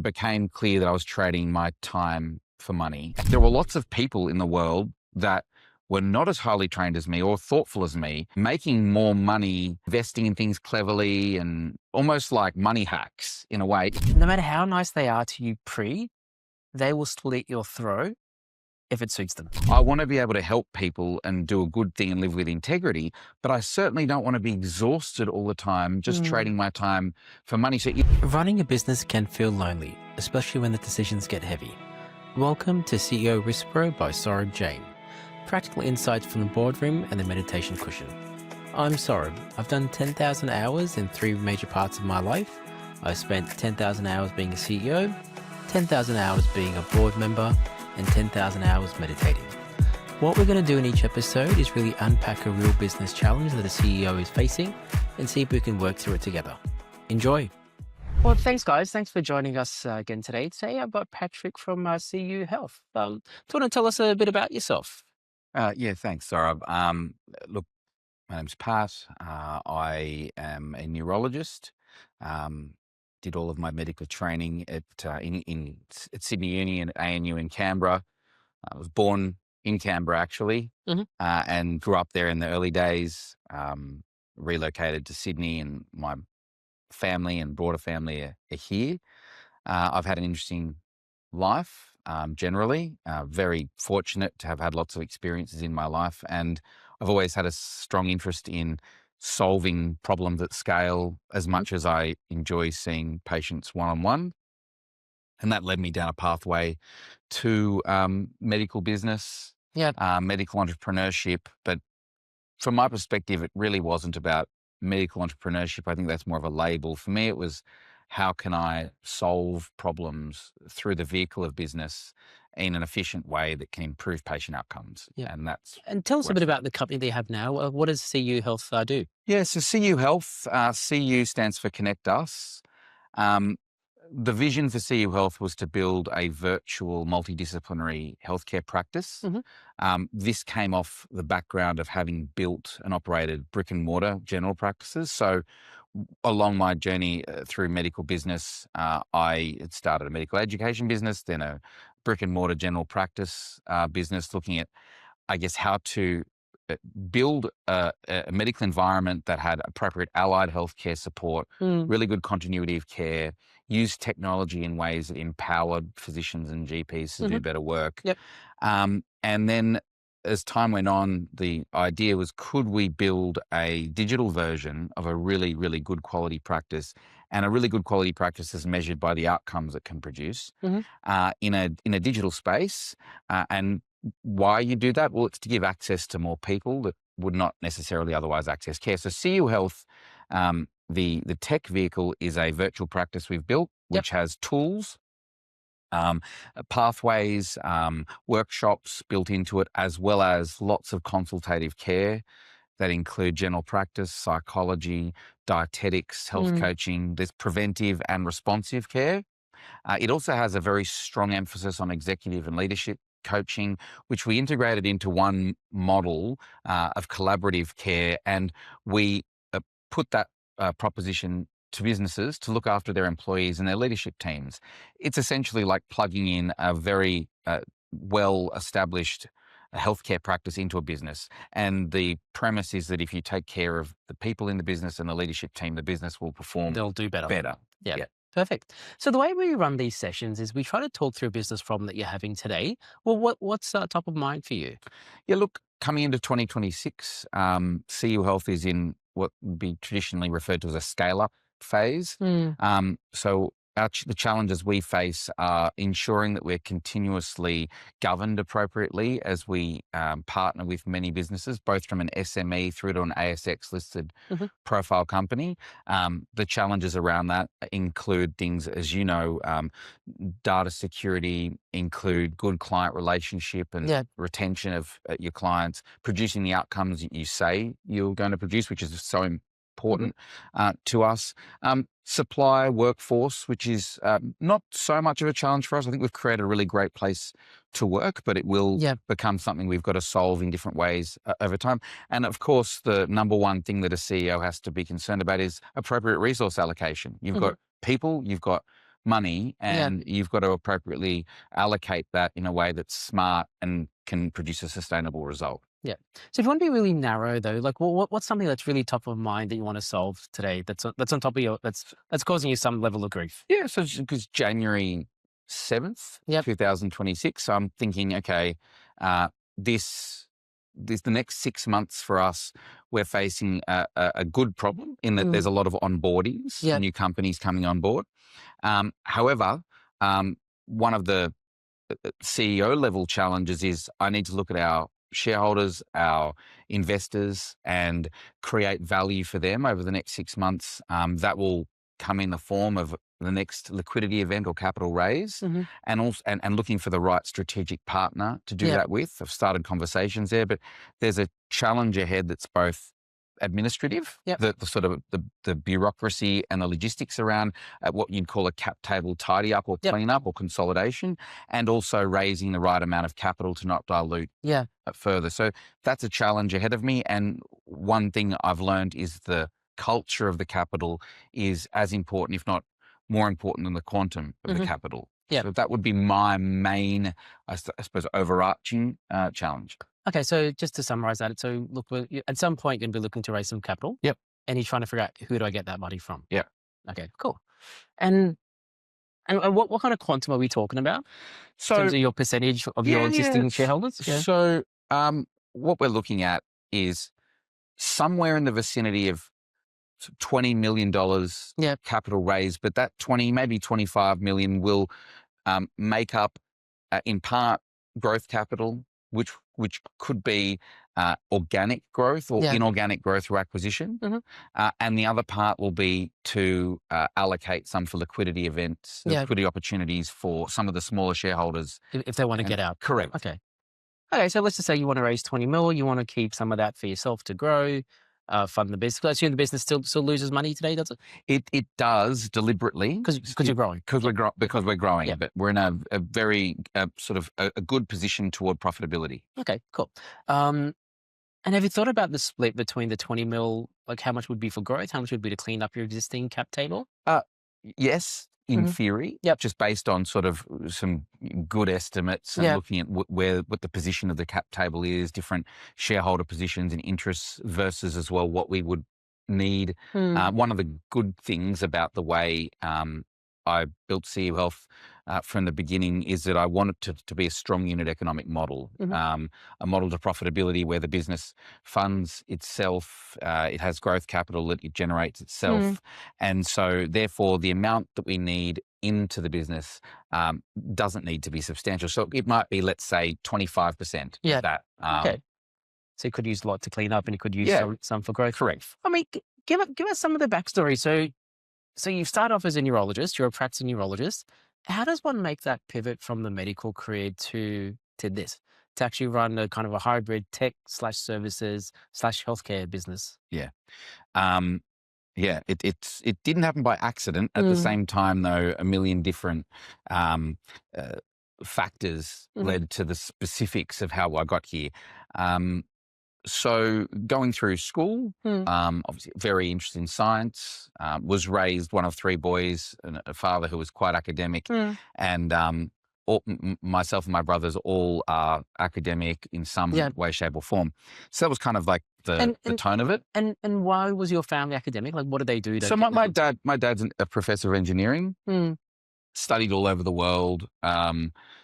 became clear that I was trading my time for money. There were lots of people in the world that were not as highly trained as me or thoughtful as me, making more money, investing in things cleverly and almost like money hacks in a way. No matter how nice they are to you they will slit your throat if it suits them. I want to be able to help people and do a good thing and live with integrity, but I certainly don't want to be exhausted all the time just trading my time for money. So Running a business can feel lonely, especially when the decisions get heavy. Welcome to CEO Whisperer by Saurabh Jain. Practical insights from the boardroom and the meditation cushion. I'm Saurabh. I've done 10,000 hours in 3 major parts of my life. I've spent 10,000 hours being a CEO, 10,000 hours being a board member, and 10,000 hours meditating. What we're going to do in each episode is really unpack a real business challenge that a CEO is facing and see if we can work through it together. Enjoy. Well, thanks, guys. Thanks for joining us again today. Today, I've got Patrick from CU Health. Do you want to tell us a bit about yourself? Yeah, thanks, Saurabh. Look, my name's Pat. I am a neurologist. Did all of my medical training at Sydney Uni and ANU in Canberra. I was born in Canberra, actually, and grew up there in the early days. Relocated to Sydney, and my family and broader family are here. I've had an interesting life, generally. Very fortunate to have had lots of experiences in my life, and I've always had a strong interest in solving problems at scale as much as I enjoy seeing patients one-on-one. And that led me down a pathway to medical business, medical entrepreneurship. But from my perspective, it really wasn't about medical entrepreneurship. I think that's more of a label. For me, it was, how can I solve problems through the vehicle of business in an efficient way that can improve patient outcomes? Yeah. And tell us a bit about the company that you have now. What does CU Health do? Yeah, so CU Health, CU stands for Connect Us. The vision for CU Health was to build a virtual multidisciplinary healthcare practice. This came off the background of having built and operated brick-and-mortar general practices. So along my journey through medical business, I had started a medical education business, then a brick-and-mortar general practice business, looking at, I guess, how to build a medical environment that had appropriate allied healthcare support, really good continuity of care, use technology in ways that empowered physicians and GPs to do better work. And then as time went on, the idea was, could we build a digital version of a really, really good quality practice? And a really good quality practice is measured by the outcomes it can produce in a digital space. And why you do that? Well, it's to give access to more people that would not necessarily otherwise access care. So CU Health, the tech vehicle, is a virtual practice we've built, which has tools, pathways, workshops built into it, as well as lots of consultative care that include general practice, psychology, dietetics, health coaching. There's preventive and responsive care. It also has a very strong emphasis on executive and leadership coaching, which we integrated into one model of collaborative care. And we put that proposition to businesses to look after their employees and their leadership teams. It's essentially like plugging in a very well-established healthcare practice into a business. And the premise is that if you take care of the people in the business and the leadership team, the business will perform. They'll do better. Yeah. Perfect. So the way we run these sessions is we try to talk through a business problem that you're having today. Well, what's top of mind for you? Yeah, look, coming into 2026, CU Health is in what would be traditionally referred to as a scale-up phase. So the challenges we face are ensuring that we're continuously governed appropriately as we partner with many businesses, both from an SME through to an ASX-listed profile company. The challenges around that include things, as you know, data security, include good client relationship and retention of your clients, producing the outcomes that you say you're going to produce, which is so important to us. Supply workforce, which is not so much of a challenge for us. I think we've created a really great place to work, but it will become something we've got to solve in different ways over time. And of course, the number one thing that a CEO has to be concerned about is appropriate resource allocation. You've got people, you've got money, and you've got to appropriately allocate that in a way that's smart and can produce a sustainable result. Yeah. So if you want to be really narrow though, like what's something that's really top of mind that you want to solve today that's on top of your, that's causing you some level of grief? Yeah, so because January 7th, 2026, I'm thinking, okay, this the next 6 months for us, we're facing a good problem in that there's a lot of onboardings, new companies coming on board. However, one of the CEO level challenges is I need to look at our shareholders, our investors, and create value for them over the next 6 months. That will come in the form of the next liquidity event or capital raise, and also and looking for the right strategic partner to do that with. I've started conversations there, but there's a challenge ahead that's both administrative, the sort of the bureaucracy and the logistics around what you'd call a cap table tidy up or clean up or consolidation, and also raising the right amount of capital to not dilute further. So that's a challenge ahead of me. And one thing I've learned is the culture of the capital is as important, if not more important, than the quantum of the capital. So that would be my main, I suppose, overarching challenge. Okay, so just to summarize that, so look, at some point you're going to be looking to raise some capital. And you're trying to figure out, who do I get that money from? Okay, cool. And what kind of quantum are we talking about? So, in terms of your percentage of your existing shareholders? So what we're looking at is somewhere in the vicinity of $20 million capital raise, but that 20, maybe 25 million will make up in part growth capital, which could be organic growth or inorganic growth through acquisition. And the other part will be to allocate some for liquidity events, liquidity opportunities for some of the smaller shareholders. If they want to get out. Correct. Okay, so let's just say you want to raise 20 mil, you want to keep some of that for yourself to grow, fund the business. I assume the business still loses money today, does it? It does deliberately. Because you're growing. Because we're growing, but we're in a very sort of a good position toward profitability. Okay, cool. And have you thought about the split between the 20 mil, like how much would be for growth, how much would be to clean up your existing cap table? Yes, in theory, just based on sort of some good estimates and looking at what the position of the cap table is, different shareholder positions and interests versus as well what we would need. One of the good things about the way I built CEO Health from the beginning is that I wanted to be a strong unit economic model, a model to profitability where the business funds itself, it has growth capital that it generates itself. And so therefore the amount that we need into the business doesn't need to be substantial. So it might be, let's say, 25% of that. Okay. So you could use a lot to clean up and you could use some for growth. Correct. I mean, give us some of the backstory. So you start off as a neurologist, you're a practicing neurologist. How does one make that pivot from the medical career to this, to actually run a kind of a hybrid tech/services/healthcare business? It didn't happen by accident. At the same time, though, a million different factors led to the specifics of how I got here. So going through school, obviously very interested in science, was raised one of three boys, and a father who was quite academic, and myself and my brothers all are academic in some way, shape or form. So that was kind of like the tone of it. And why was your family academic? Like, what did they do? So my dad's a professor of engineering, studied all over the world.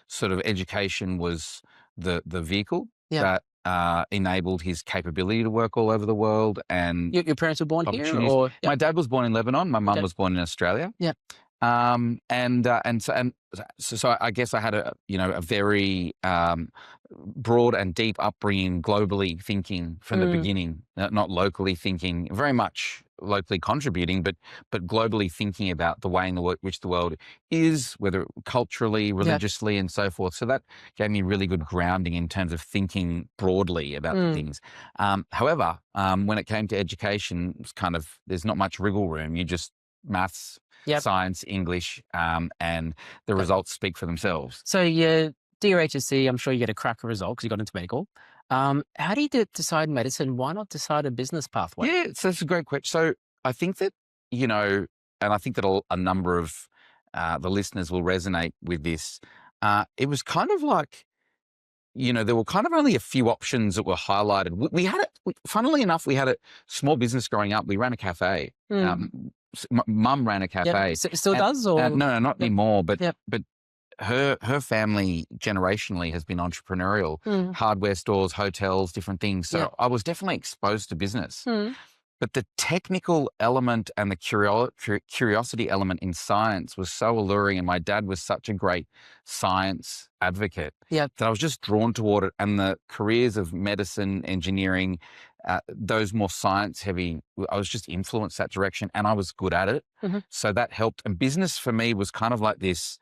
Sort of education was the vehicle that enabled his capability to work all over the world. And your parents were born here, or my dad was born in Lebanon. My mum was born in Australia. So I guess I had a very broad and deep upbringing, globally thinking from the beginning, not locally thinking, very much locally contributing, but globally thinking about the way in which the world is, whether culturally, religiously, and so forth. So that gave me really good grounding in terms of thinking broadly about things. However, when it came to education, it's kind of, there's not much wriggle room. You just maths, science, English, and the results speak for themselves. So you do your HSC, I'm sure you get a cracker result because you got into medical. How do you decide medicine? Why not decide a business pathway? Yeah, so that's a great question. So I think that, and I think that a number of the listeners will resonate with this. It was kind of like, there were kind of only a few options that were highlighted. We had it, funnily enough, we had a small business growing up. We ran a cafe. Mum ran a cafe. Yep. Still does? Or? No, not anymore. But Yep. but her family generationally has been entrepreneurial. Hardware stores, hotels, different things. So I was definitely exposed to business. But the technical element and the curiosity element in science was so alluring, and my dad was such a great science advocate that I was just drawn toward it. And the careers of medicine, engineering, those more science-heavy, I was just influenced that direction, and I was good at it. So that helped. And business for me was kind of like this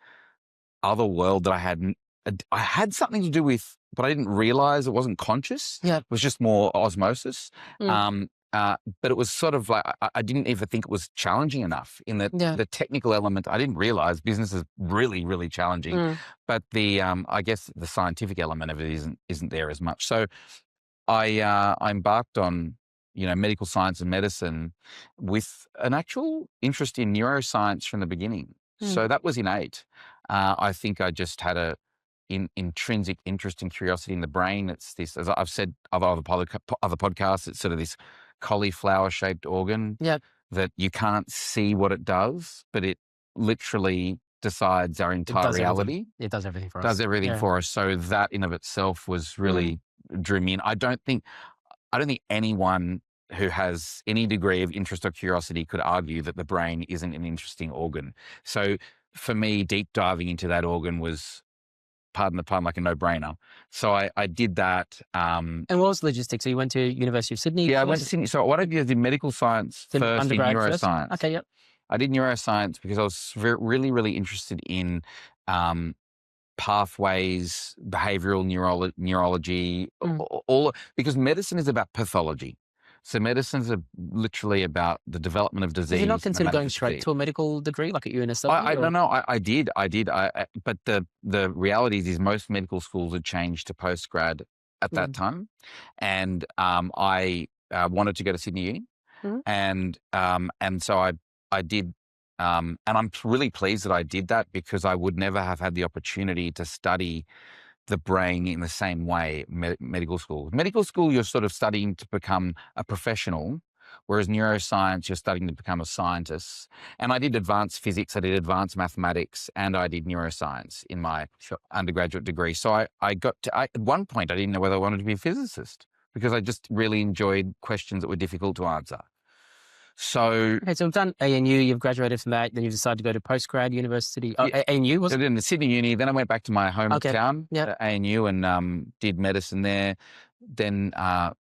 other world that I had something to do with, but I didn't realize it wasn't conscious. It was just more osmosis. But it was sort of like, I didn't even think it was challenging enough in the technical element. I didn't realize business is really, really challenging, but I guess the scientific element of it isn't there as much. So I embarked on, medical science and medicine with an actual interest in neuroscience from the beginning. So that was innate. I think I just had a intrinsic interest and curiosity in the brain. It's this, as I've said of other podcasts, it's sort of this cauliflower-shaped organ that you can't see what it does, but it literally decides our entire reality. It does everything for us. Does everything for us. So that in of itself was really drew me in. I don't think anyone who has any degree of interest or curiosity could argue that the brain isn't an interesting organ. So for me, deep diving into that organ was, pardon the pun, like a no-brainer. So I did that. And what was the logistics? So you went to University of Sydney? Yeah, I went to Sydney. So what I did medical science first in neuroscience. First? Okay, yep. I did neuroscience because I was really, really interested in pathways, behavioral neurology, all because medicine is about pathology. So medicines are literally about the development of disease. Did you not consider going straight to a medical degree, like at UNSW? No, I did. But the reality is most medical schools had changed to postgrad at that time, and I wanted to go to Sydney Uni, and so I did. And I'm really pleased that I did that, because I would never have had the opportunity to study the brain in the same way medical school. Medical school, you're sort of studying to become a professional, whereas neuroscience, you're studying to become a scientist. And I did advanced physics, I did advanced mathematics, and I did neuroscience in my undergraduate degree. So I got to, at one point, I didn't know whether I wanted to be a physicist, because I just really enjoyed questions that were difficult to answer. So we've done ANU, you've graduated from that, then you decided to go to postgrad university. ANU, was it? In the Sydney Uni, then I went back to my hometown, ANU, and did medicine there. Then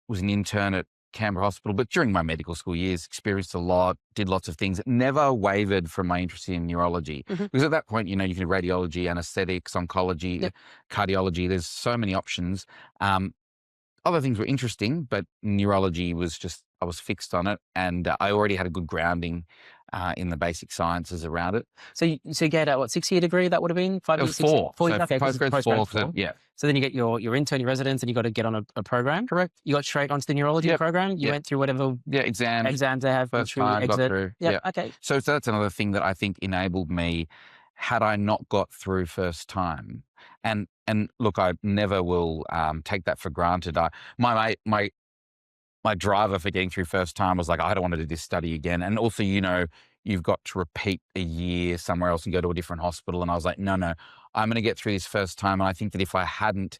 was an intern at Canberra Hospital. But during my medical school years, experienced a lot, did lots of things. Never wavered from my interest in neurology. Because at that point, you can do radiology, anesthetics, oncology, cardiology. There's so many options. Other things were interesting, but neurology was just, I was fixed on it, and I already had a good grounding in the basic sciences around it. So you get a 6-year degree? That would have been 5 years. 4. So okay, postgrad 4. Yeah. So then you get your intern, your residence, and you got to get on a program. Correct. You got straight onto the neurology program. You went through whatever exams they have. First time, got through. Yeah. Okay. So that's another thing that I think enabled me. Had I not got through first time, and look, I never will take that for granted. My driver for getting through first time was like, I don't want to do this study again. And also, you've got to repeat a year somewhere else and go to a different hospital. And I was like, no, I'm going to get through this first time. And I think that if I hadn't,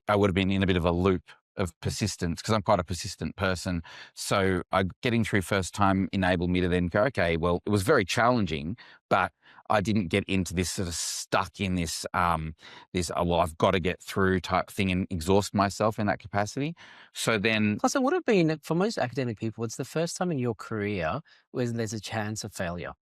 I would have been in a bit of a loop of persistence, because I'm quite a persistent person. So getting through first time enabled me to then go, okay, well, it was very challenging, but I didn't get into this sort of stuck in this, I've got to get through type thing and exhaust myself in that capacity. So then... Plus, it would have been, for most academic people, it's the first time in your career where there's a chance of failure.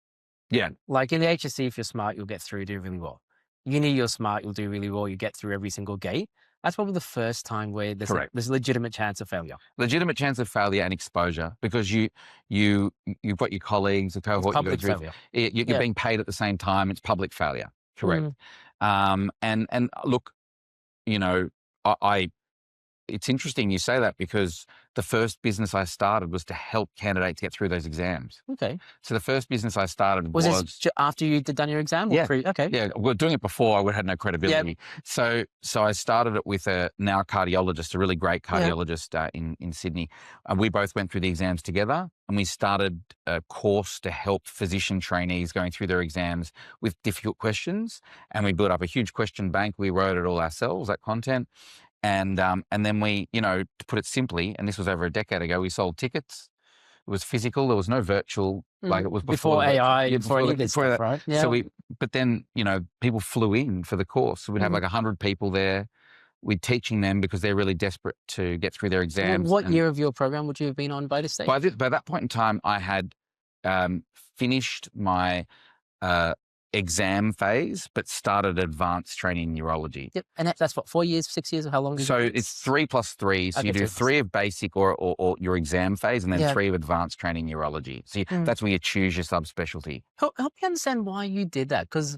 Yeah. Like in the HSC, if you're smart, you'll get through, do really well. Uni, you're smart, you'll do really well, you get through every single gate. That's probably the first time where there's a legitimate chance of failure. Legitimate chance of failure and exposure, because you've got your colleagues, a cohort. It's public failure. You're being paid at the same time. It's public failure. Correct. And look, I it's interesting you say that, because the first business I started was to help candidates get through those exams. Okay. So the first business I started Was this after you'd done your exam? Or Yeah. Okay. Yeah, we're doing it before. I would have had no credibility. So I started it with a now cardiologist, a really great cardiologist in Sydney. And we both went through the exams together, and we started a course to help physician trainees going through their exams with difficult questions. And we built up a huge question bank. We wrote it all ourselves, that content. And then we, to put it simply, and this was over a decade ago, we sold tickets. It was physical. There was no virtual. Like it was before AI, before any of this stuff, right? Yeah. So but then, people flew in for the course. So we'd have like 100 people there. We're teaching them because they're really desperate to get through their exams. What year of your program would you have been on by this stage? By that point in time, I had finished my exam phase, but started advanced training in neurology. Yep. And that's what, 4 years, 6 years, or how long? So it's 3 + 3. So you do 3 of basic or your exam phase, and then 3 of advanced training neurology. So that's when you choose your subspecialty. Help me understand why you did that, because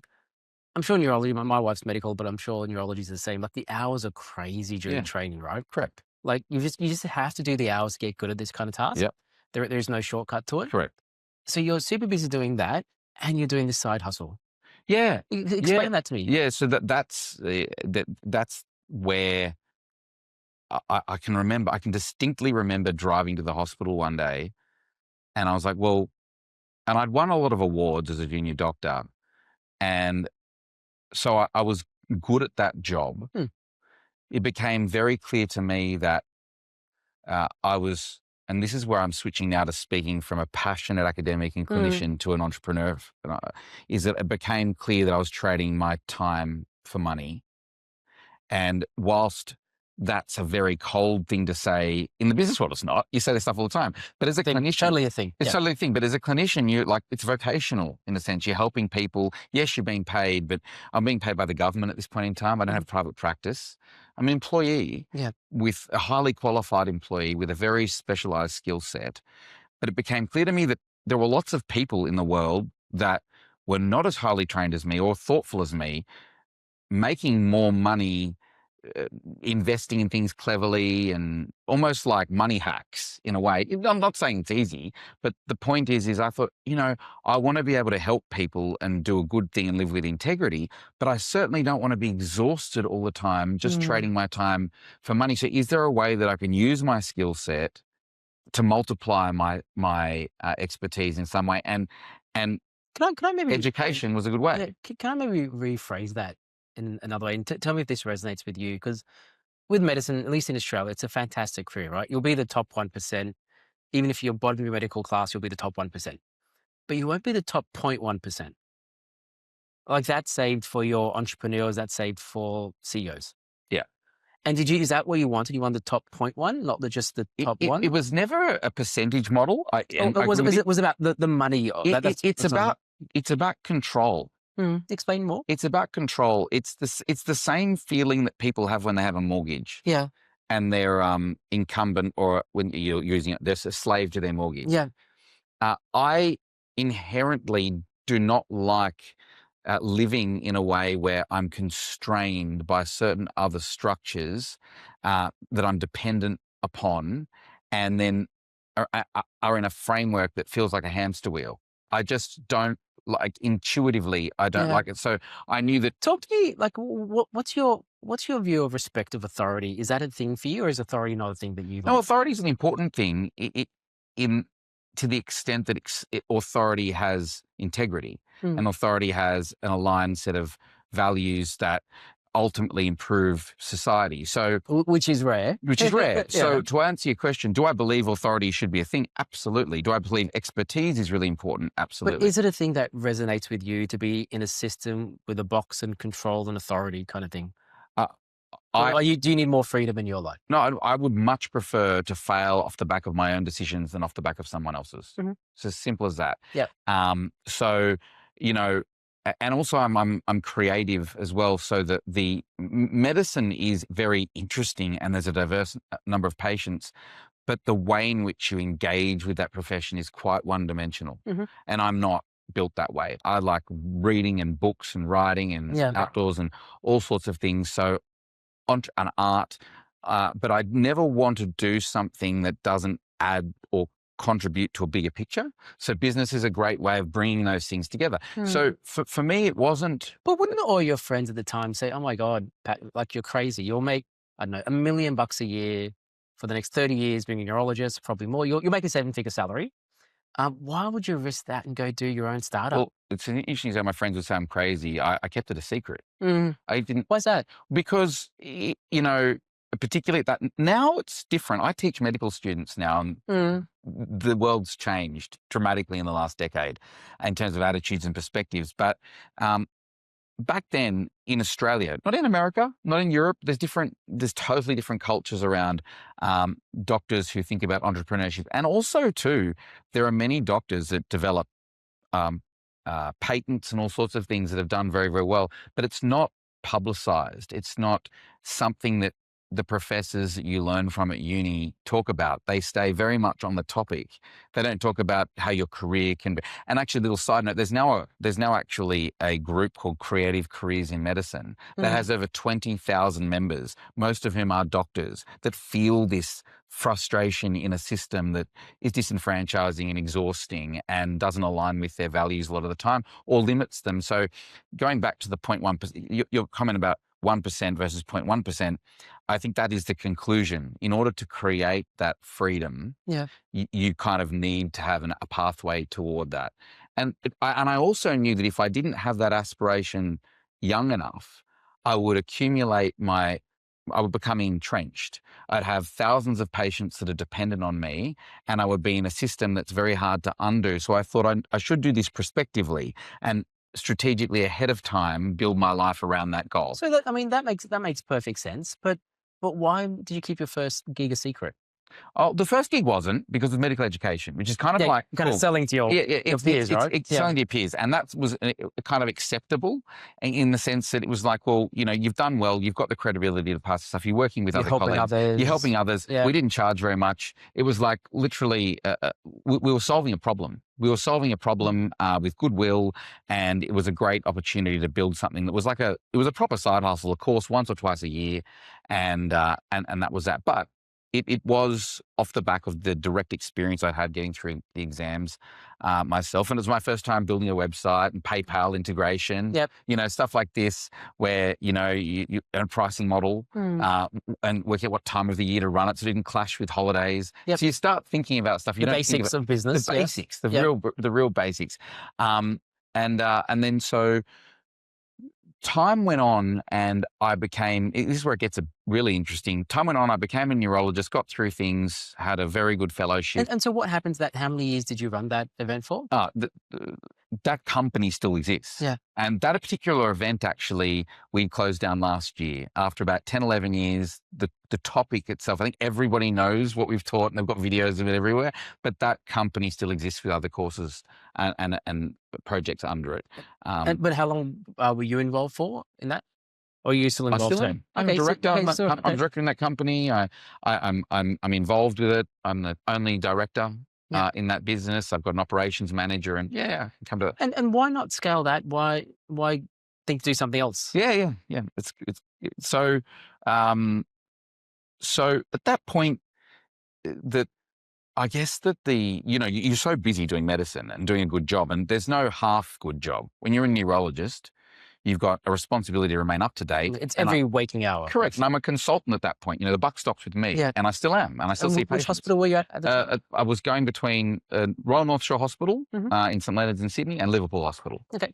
I'm sure neurology, my wife's medical, but I'm sure neurology is the same. Like the hours are crazy during training, right? Correct. Like you just have to do the hours to get good at this kind of task. Yep. There's no shortcut to it. Correct. So you're super busy doing that, and you're doing this side hustle. Yeah. Explain that to me. Yeah. So that's where I can remember. I can distinctly remember driving to the hospital one day, and I was like, well, and I'd won a lot of awards as a junior doctor, and so I was good at that job. It became very clear to me that I was. And this is where I'm switching now to speaking from a passionate academic and clinician to an entrepreneur, is that it became clear that I was trading my time for money. And whilst that's a very cold thing to say in the business world, it's not. You say this stuff all the time. But as a clinician, totally a thing. It's totally a thing. But as a clinician, it's vocational in a sense. You're helping people. Yes, you're being paid, but I'm being paid by the government at this point in time. I don't have private practice. I'm an employee with a highly qualified employee with a very specialized skill set. But it became clear to me that there were lots of people in the world that were not as highly trained as me or thoughtful as me, making more money, investing in things cleverly, and almost like money hacks in a way. I'm not saying it's easy, but the point is I thought, I want to be able to help people and do a good thing and live with integrity, but I certainly don't want to be exhausted all the time just trading my time for money. So is there a way that I can use my skill set to multiply my expertise in some way? And can I maybe education was a good way. Can I maybe rephrase that in another way, and tell me if this resonates with you? Because with medicine, at least in Australia, it's a fantastic career, right? You'll be the top 1%. Even if you're bottom of your medical class, you'll be the top 1%. But you won't be the top 0.1%. Like that's saved for your entrepreneurs, that's saved for CEOs. Yeah. And is that what you wanted? You wanted the top 0.1, not just the top 1? It was never a percentage model. Was it about the money? It's about control. Explain more. It's about control. It's the same feeling that people have when they have a mortgage. Yeah. And they're incumbent, or when you're using it, they're a slave to their mortgage. Yeah. I inherently do not like living in a way where I'm constrained by certain other structures that I'm dependent upon, and then are in a framework that feels like a hamster wheel. I just don't. Like intuitively, I don't like it. So I knew that. Talk to me. Like, what's your view of respect of authority? Is that a thing for you, or is authority not a thing that you like? No, authority is an important thing. To the extent that authority has integrity, and authority has an aligned set of values that ultimately improve society. So, which is rare. So to answer your question, do I believe authority should be a thing? Absolutely. Do I believe expertise is really important? Absolutely. But is it a thing that resonates with you to be in a system with a box and control and authority kind of thing? Do you need more freedom in your life? No, I would much prefer to fail off the back of my own decisions than off the back of someone else's. It's as simple as that. Yeah. So, and also I'm creative as well, so that the medicine is very interesting and there's a diverse number of patients, but the way in which you engage with that profession is quite one-dimensional. And I'm not built that way. I like reading and books and writing and outdoors and all sorts of things. So an art, but I'd never want to do something that doesn't add or contribute to a bigger picture. So business is a great way of bringing those things together. So for me, it wasn't. But wouldn't all your friends at the time say, "Oh my God, Pat, like you're crazy. You'll make, I don't know, $1 million a year for the next 30 years being a neurologist, probably more. You'll make a 7-figure salary." Why would you risk that and go do your own startup? Well, it's interesting how my friends would say I'm crazy. I kept it a secret. I didn't. Why's that? Because, you know, particularly that now it's different. I teach medical students now, and the world's changed dramatically in the last decade in terms of attitudes and perspectives. But back then in Australia, not in America, not in Europe, there's totally different cultures around doctors who think about entrepreneurship. And also too, there are many doctors that develop patents and all sorts of things that have done very, very well, but it's not publicized. It's not something that the professors that you learn from at uni talk about. They stay very much on the topic. They don't talk about how your career can be. And actually, a little side note, there's now actually a group called Creative Careers in Medicine that has over 20,000 members, most of whom are doctors, that feel this frustration in a system that is disenfranchising and exhausting and doesn't align with their values a lot of the time or limits them. So going back to the 0.1%, your comment about 1% versus 0.1%, I think that is the conclusion. In order to create that freedom, you kind of need to have a pathway toward that. And I also knew that if I didn't have that aspiration young enough, I would become entrenched. I'd have thousands of patients that are dependent on me, and I would be in a system that's very hard to undo. So I thought I should do this prospectively and strategically ahead of time, build my life around that goal. So that makes perfect sense. But why did you keep your first gig a secret? Oh, the first gig wasn't, because of medical education, which is kind of like kind of selling to your peers, right? It's selling to your peers, and that was kind of acceptable in the sense that it was like, well, you know, you've done well, you've got the credibility to pass stuff. You're working with other colleagues, you're helping others. Yeah. We didn't charge very much. It was like literally, we were solving a problem. We were solving a problem with goodwill, and it was a great opportunity to build something that was it was a proper side hustle, of course, once or twice a year, and that was that. But it was off the back of the direct experience I had getting through the exams myself. And it was my first time building a website and PayPal integration, you know, stuff like this, where, you know, you a pricing model and work out what time of the year to run it so it didn't clash with holidays. So you start thinking about stuff. The basics of business. The basics, the real basics. And then so time went on, and I became, this is where it gets really interesting. Time went on, I became a neurologist, got through things, had a very good fellowship. And so what happens how many years did you run that event for? That company still exists. Yeah. And that particular event, actually, we closed down last year. After about 10, 11 years, the topic itself, I think everybody knows what we've taught, and they've got videos of it everywhere, but that company still exists with other courses and projects under it. But how long were you involved for in that? Or are you still involved? I still am. I'm a director. I'm director in that company. I'm involved with it. I'm the only director in that business. I've got an operations manager, and come to that. And why not scale that? Why think to do something else? Yeah. It's so at that point that I guess that you're so busy doing medicine and doing a good job, and there's no half good job. When you're a neurologist, you've got a responsibility to remain up to date. It's every waking hour. Correct. And I'm a consultant at that point. You know, the buck stops with me, and I still am, and I still see patients. Which hospital were you at the time? I was going between Royal North Shore Hospital in St Leonard's in Sydney and Liverpool Hospital. Okay.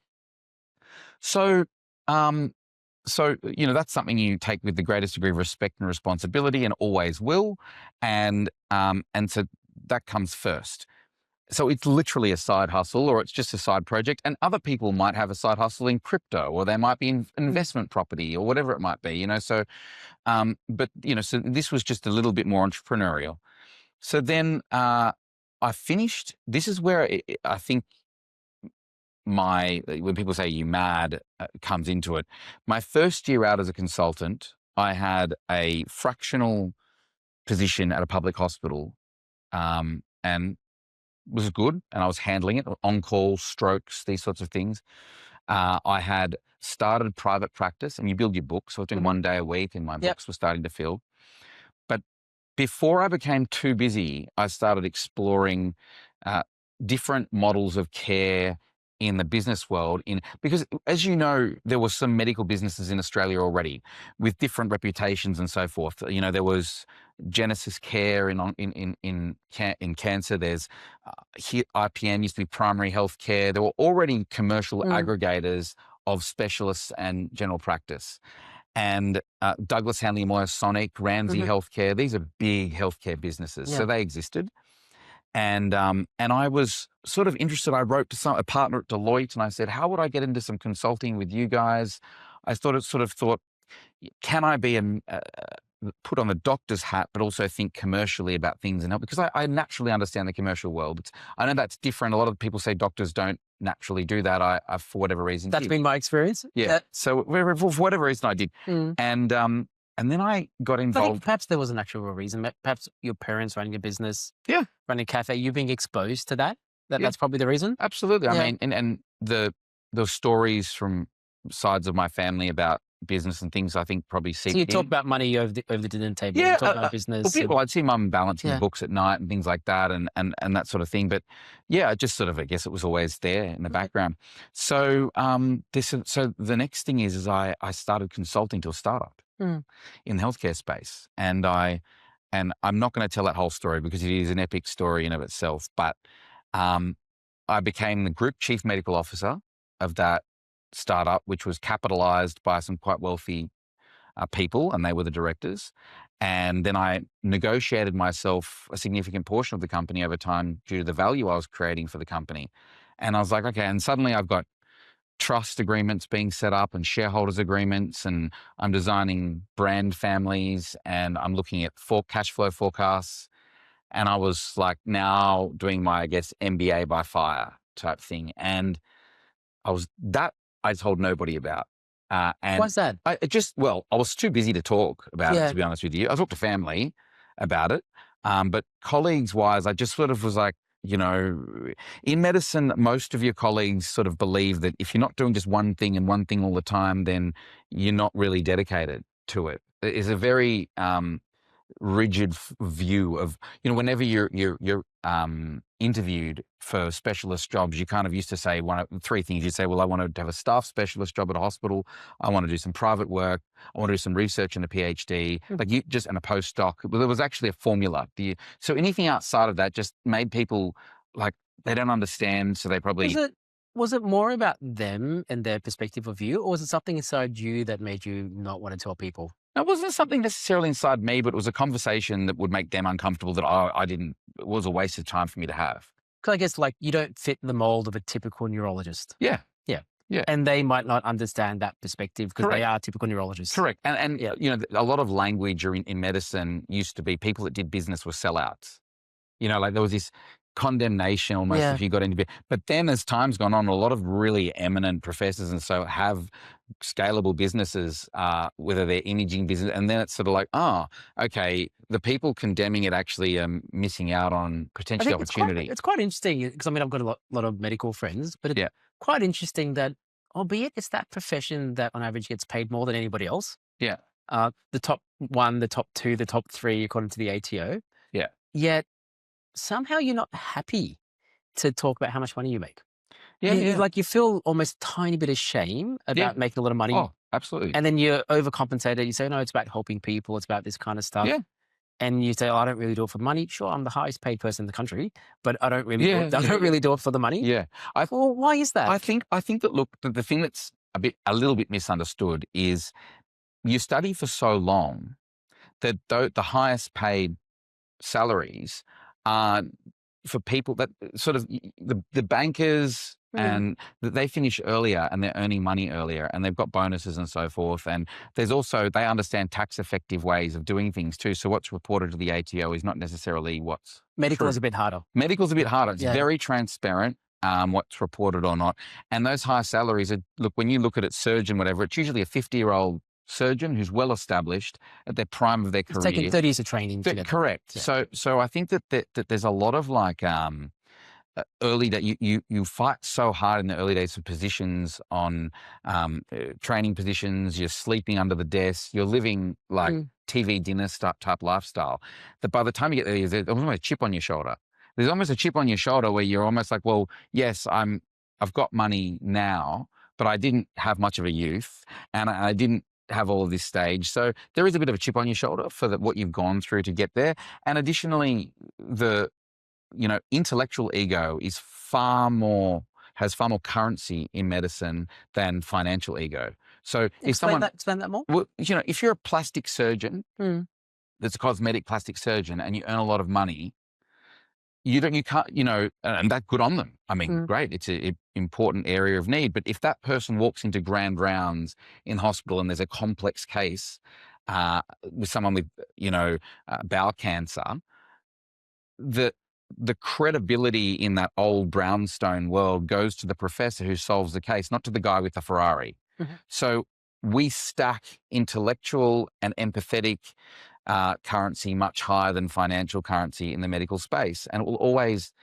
So, you know, that's something you take with the greatest degree of respect and responsibility, and always will, and so that comes first. So it's literally a side hustle, or it's just a side project. And other people might have a side hustle in crypto, or they might be in investment property, or whatever it might be, you know. So, but, you know, so this was just a little bit more entrepreneurial. So then I finished. This is where I think when people say you mad comes into it. My first year out as a consultant, I had a fractional position at a public hospital, and was good, and I was handling it, on-call, strokes, these sorts of things. I had started private practice, and you build your books. So I was doing 1 day a week, and my books were starting to fill. before I became too busy, I started exploring different models of care in the business world, because, as you know, there were some medical businesses in Australia already with different reputations and so forth. You know, there was Genesis Care in cancer. There's IPM used to be Primary Health Care. There were already commercial aggregators of specialists and general practice. And Douglas Hanley Moyer Sonic, Ramsay Healthcare, these are big healthcare businesses. So they existed. And I was sort of interested. I wrote to a partner at Deloitte and I said, how would I get into some consulting with you guys? I thought, can I be put on the doctor's hat, but also think commercially about things and help? Because I naturally understand the commercial world. I know that's different. A lot of people say doctors don't naturally do that. I for whatever reason, that's been my experience. Yeah. So for whatever reason, I did. And then I got involved. I think perhaps there was an actual reason. Perhaps your parents running a business, running a cafe, you being exposed to that. That's probably the reason. Absolutely. I mean, and the stories from sides of my family about business and things, I think probably seeped in. So you talk about money over the dinner table. Yeah, you talk about business. Well, I'd see mum balancing books at night and things like that, and that sort of thing. But yeah, just sort of, I guess it was always there in the background. So so the next thing is I started consulting to a startup in the healthcare space, and I'm not going to tell that whole story because it is an epic story in of itself. But I became the group chief medical officer of that startup, which was capitalized by some quite wealthy people, and they were the directors. And then I negotiated myself a significant portion of the company over time due to the value I was creating for the company. And I was like, okay, and suddenly I've got trust agreements being set up and shareholders agreements, and I'm designing brand families, and I'm looking at cash flow forecasts. And I was like now doing my, I guess, MBA by fire type thing. And I told nobody about. And why's that? I was too busy to talk about it, to be honest with you. I talked to family about it. But colleagues wise, I just sort of was like, you know, in medicine, most of your colleagues sort of believe that if you're not doing just one thing and one thing all the time, then you're not really dedicated to it. It is a very rigid view of, you know, whenever you're interviewed for specialist jobs, you kind of used to say three things. You say, well, I want to have a staff specialist job at a hospital. I want to do some private work. I want to do some research and a PhD, and a postdoc. Well, there was actually a formula. So anything outside of that just made people like, they don't understand. So they probably... Was it more about them and their perspective of you, or was it something inside you that made you not want to tell people? It wasn't something necessarily inside me, but it was a conversation that would make them uncomfortable that it was a waste of time for me to have. Because I guess, like, you don't fit the mold of a typical neurologist. Yeah. And they might not understand that perspective because they are typical neurologists. Correct. And you know, a lot of language in medicine used to be people that did business were sellouts. You know, like there was this condemnation almost if you got into it. But then as time's gone on, a lot of really eminent professors and so have scalable businesses, whether they're imaging business, and then it's sort of like, okay, the people condemning it actually are missing out on potential opportunity. It's quite interesting because, I mean, I've got a lot of medical friends, but it's quite interesting that, albeit it's that profession that on average gets paid more than anybody else. Yeah. The top one, the top two, the top three, according to the ATO. Yeah. Yet somehow you're not happy to talk about how much money you make. Like you feel almost a tiny bit of shame about making a lot of money. Oh, absolutely. And then you're overcompensated. You say, no, it's about helping people. It's about this kind of stuff. Yeah. And you say, I don't really do it for money. Sure, I'm the highest paid person in the country, but I don't really, really do it for the money. Yeah. Well, why is that? I think that, look, the thing that's a little bit misunderstood is you study for so long that the highest paid salaries are for people that sort of the bankers, and they finish earlier and they're earning money earlier and they've got bonuses and so forth. And there's also, they understand tax effective ways of doing things too. So what's reported to the ATO is not necessarily what's medical true. Is a bit harder. Medical's a bit harder. It's very transparent. What's reported or not. And those high salaries are, look, when you look at it, surgeon, whatever, it's usually a 50-year-old surgeon who's well established at their prime of their career. It's taken 30 years of training. Correct. Yeah. So I think that there's a lot of like early that you fight so hard in the early days for positions on training positions. You're sleeping under the desk. You're living like TV dinner type lifestyle. That by the time you get there, there's almost a chip on your shoulder. There's almost a chip on your shoulder where you're almost like, well, yes, I've got money now, but I didn't have much of a youth, and I didn't have all of this stage. So there is a bit of a chip on your shoulder for what you've gone through to get there. And additionally, the intellectual ego has far more currency in medicine than financial ego. So explain that more. Well, if you're a plastic surgeon, that's a cosmetic plastic surgeon, and you earn a lot of money, you can't, and that's good on them. I mean, great. It's an important area of need. But if that person walks into grand rounds in hospital and there's a complex case with someone with, bowel cancer, the credibility in that old brownstone world goes to the professor who solves the case, not to the guy with the Ferrari. So we stack intellectual and empathetic currency much higher than financial currency in the medical space. And it will always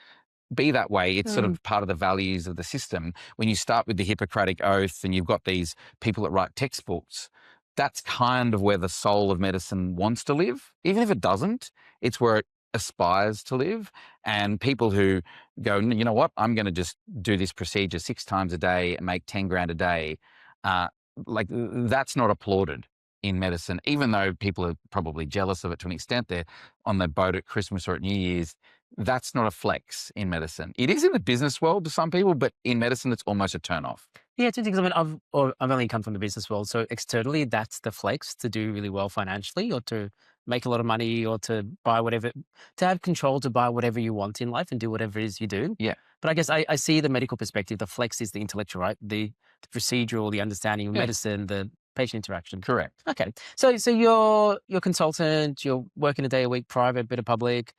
be that way. It's sort of part of the values of the system. When you start with the Hippocratic Oath and you've got these people that write textbooks, that's kind of where the soul of medicine wants to live. Even if it doesn't, it's where it aspires to live. And people who go, you know what, I'm going to just do this procedure 6 times a day and make 10 grand a day, that's not applauded in medicine, even though people are probably jealous of it to an extent. They're on their boat at Christmas or at New Year's. That's not a flex in medicine. It is in the business world to some people, but in medicine, it's almost a turn-off. Yeah, it's interesting. I mean, I've only come from the business world, so externally, that's the flex, to do really well financially, or to make a lot of money, or to buy whatever, to have control to buy whatever you want in life and do whatever it is you do. Yeah. But I guess I see the medical perspective. The flex is the intellectual, right? The procedural, the understanding of medicine, the patient interaction. Correct. Okay. So you're consultant. You're working a day a week, private, bit of public.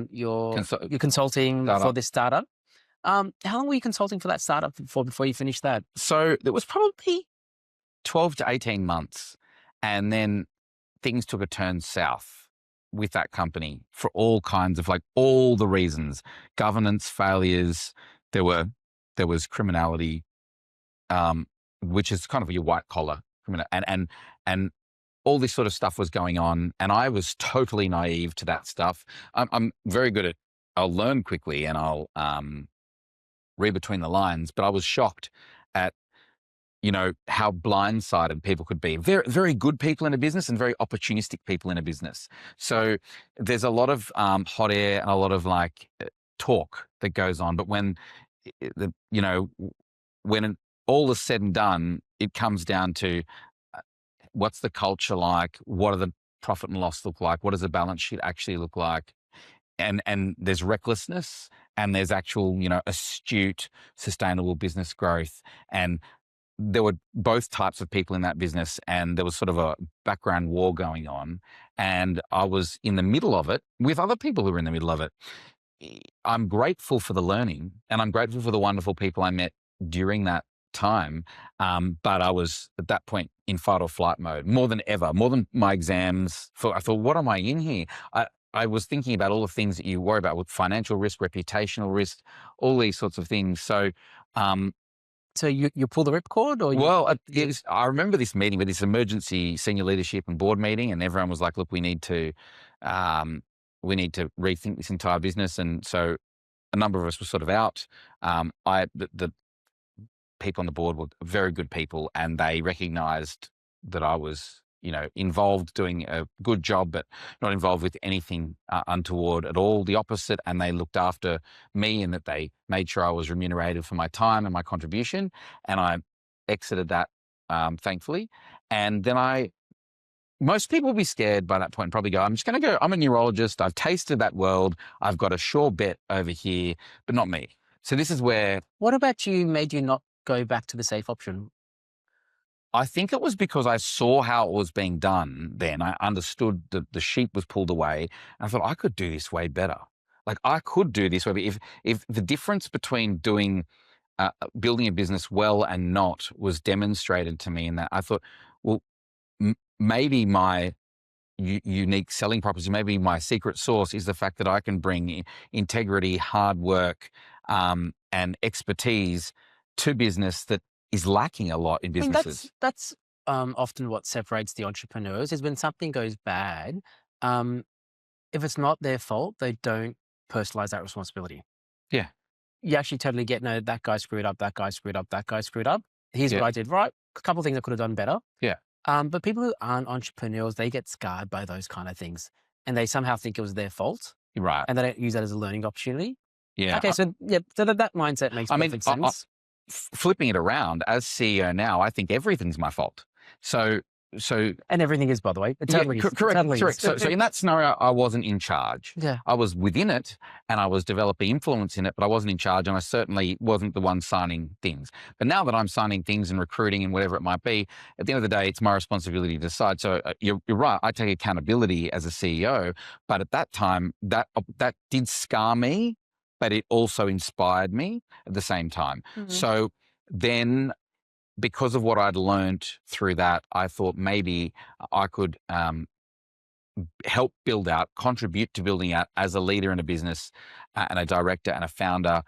You're consulting for this startup. How long were you consulting for that startup before you finished that? So it was probably 12 to 18 months. And then things took a turn south with that company for all kinds of, all the reasons. Governance failures. There was criminality, which is kind of your white collar criminal, and all this sort of stuff was going on. And I was totally naive to that stuff. I'm very good I'll learn quickly and I'll read between the lines, but I was shocked at, how blindsided people could be. Very, very good people in a business and very opportunistic people in a business. So there's a lot of hot air and a lot of talk that goes on. But when, when all is said and done, it comes down to what's the culture like? What are the profit and loss look like? What does the balance sheet actually look like? And there's recklessness and there's actual, astute, sustainable business growth. And there were both types of people in that business, and there was sort of a background war going on. And I was in the middle of it with other people who were in the middle of it. I'm grateful for the learning, and I'm grateful for the wonderful people I met during that time. But I was at that point in fight or flight mode more than ever, more than my exams. I thought, what am I in here? I was thinking about all the things that you worry about with financial risk, reputational risk, all these sorts of things. So, so you pull the ripcord, or I remember this meeting with this emergency senior leadership and board meeting, and everyone was like, "Look, we need to rethink this entire business." And so, a number of us were sort of out. The people on the board were very good people, and they recognised that I was, involved doing a good job, but not involved with anything untoward at all. The opposite. And they looked after me, and that they made sure I was remunerated for my time and my contribution. And I exited that, thankfully. And then most people will be scared by that point and probably go, I'm just going to go, I'm a neurologist. I've tasted that world. I've got a sure bet over here, but not me. So this is where... What about you made you not go back to the safe option? I think it was because I saw how it was being done then. I understood that the sheep was pulled away. And I thought, I could do this way better. I could do this way. If the difference between building a business well and not was demonstrated to me in that, I thought, well, maybe my unique selling proposition, maybe my secret sauce is the fact that I can bring integrity, hard work, and expertise to business that is lacking a lot in businesses. That's often what separates the entrepreneurs is when something goes bad, if it's not their fault, they don't personalize that responsibility. Yeah. You actually totally get, no, that guy screwed up, that guy screwed up, that guy screwed up. Here's what Yeah. I did right. A couple of things I could have done better. Yeah. But people who aren't entrepreneurs, they get scarred by those kind of things, and they somehow think it was their fault, Right. and they don't use that as a learning opportunity. Yeah. Okay, so that mindset makes perfect sense. Flipping it around, as CEO now, I think everything's my fault. So And everything is, by the way. It totally is. correct. Totally Correct. is. So in that scenario, I wasn't in charge. Yeah. I was within it and I was developing influence in it, but I wasn't in charge, and I certainly wasn't the one signing things. But now that I'm signing things and recruiting and whatever it might be, at the end of the day, it's my responsibility to decide. So you're right. I take accountability as a CEO, but at that time, that did scar me, but it also inspired me at the same time. Mhm. So then, because of what I'd learned through that, I thought maybe I could help contribute to building out as a leader in a business and a director and a founder,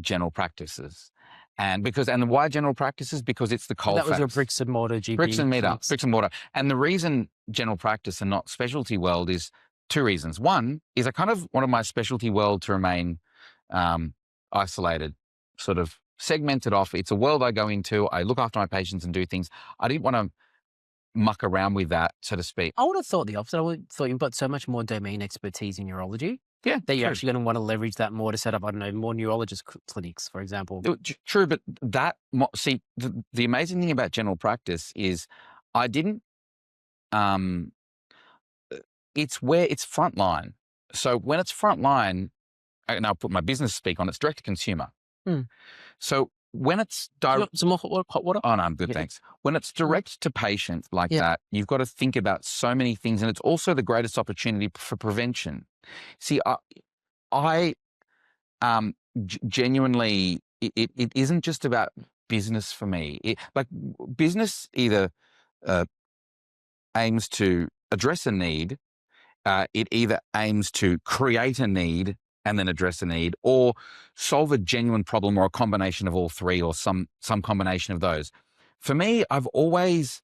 general practices. And why general practices? Because it's the coal That was your face. bricks and mortar GP. Bricks and clinics. mortar. And the reason general practice and not specialty world is two reasons. One is I kind of wanted my specialty world to remain isolated, sort of segmented off. It's a world I go into. I look after my patients and do things. I didn't want to muck around with that, so to speak. I would have thought the opposite. I would have thought you've got so much more domain expertise in neurology. Yeah, that you're true. actually going to want to leverage that more to set up, I don't know, more neurologist clinics, for example. True, but the amazing thing about general practice is I didn't, it's frontline. So when it's frontline, and I'll put my business speak on, it's direct to consumer. So when it's direct, some more hot water? Oh no, I'm good, thanks. When it's direct to patient like that, you've got to think about so many things, and it's also the greatest opportunity for prevention. See, I genuinely, it isn't just about business for me. Business either aims to address a need, it either aims to create a need and then address a need, or solve a genuine problem, or a combination of all three, or some combination of those. For me, I've always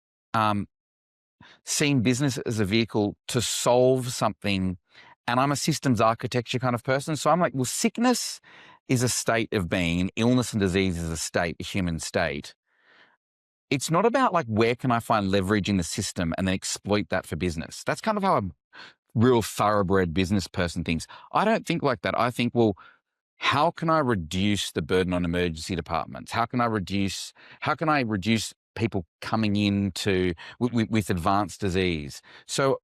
seen business as a vehicle to solve something, and I'm a systems architecture kind of person. So I'm like, well, sickness is a state of being, and illness and disease is a human state. It's not about like, where can I find leverage in the system and then exploit that for business? That's kind of how a real thoroughbred business person thinks. I don't think like that. I think, well, how can I reduce the burden on emergency departments? How can I reduce people coming in with advanced disease? So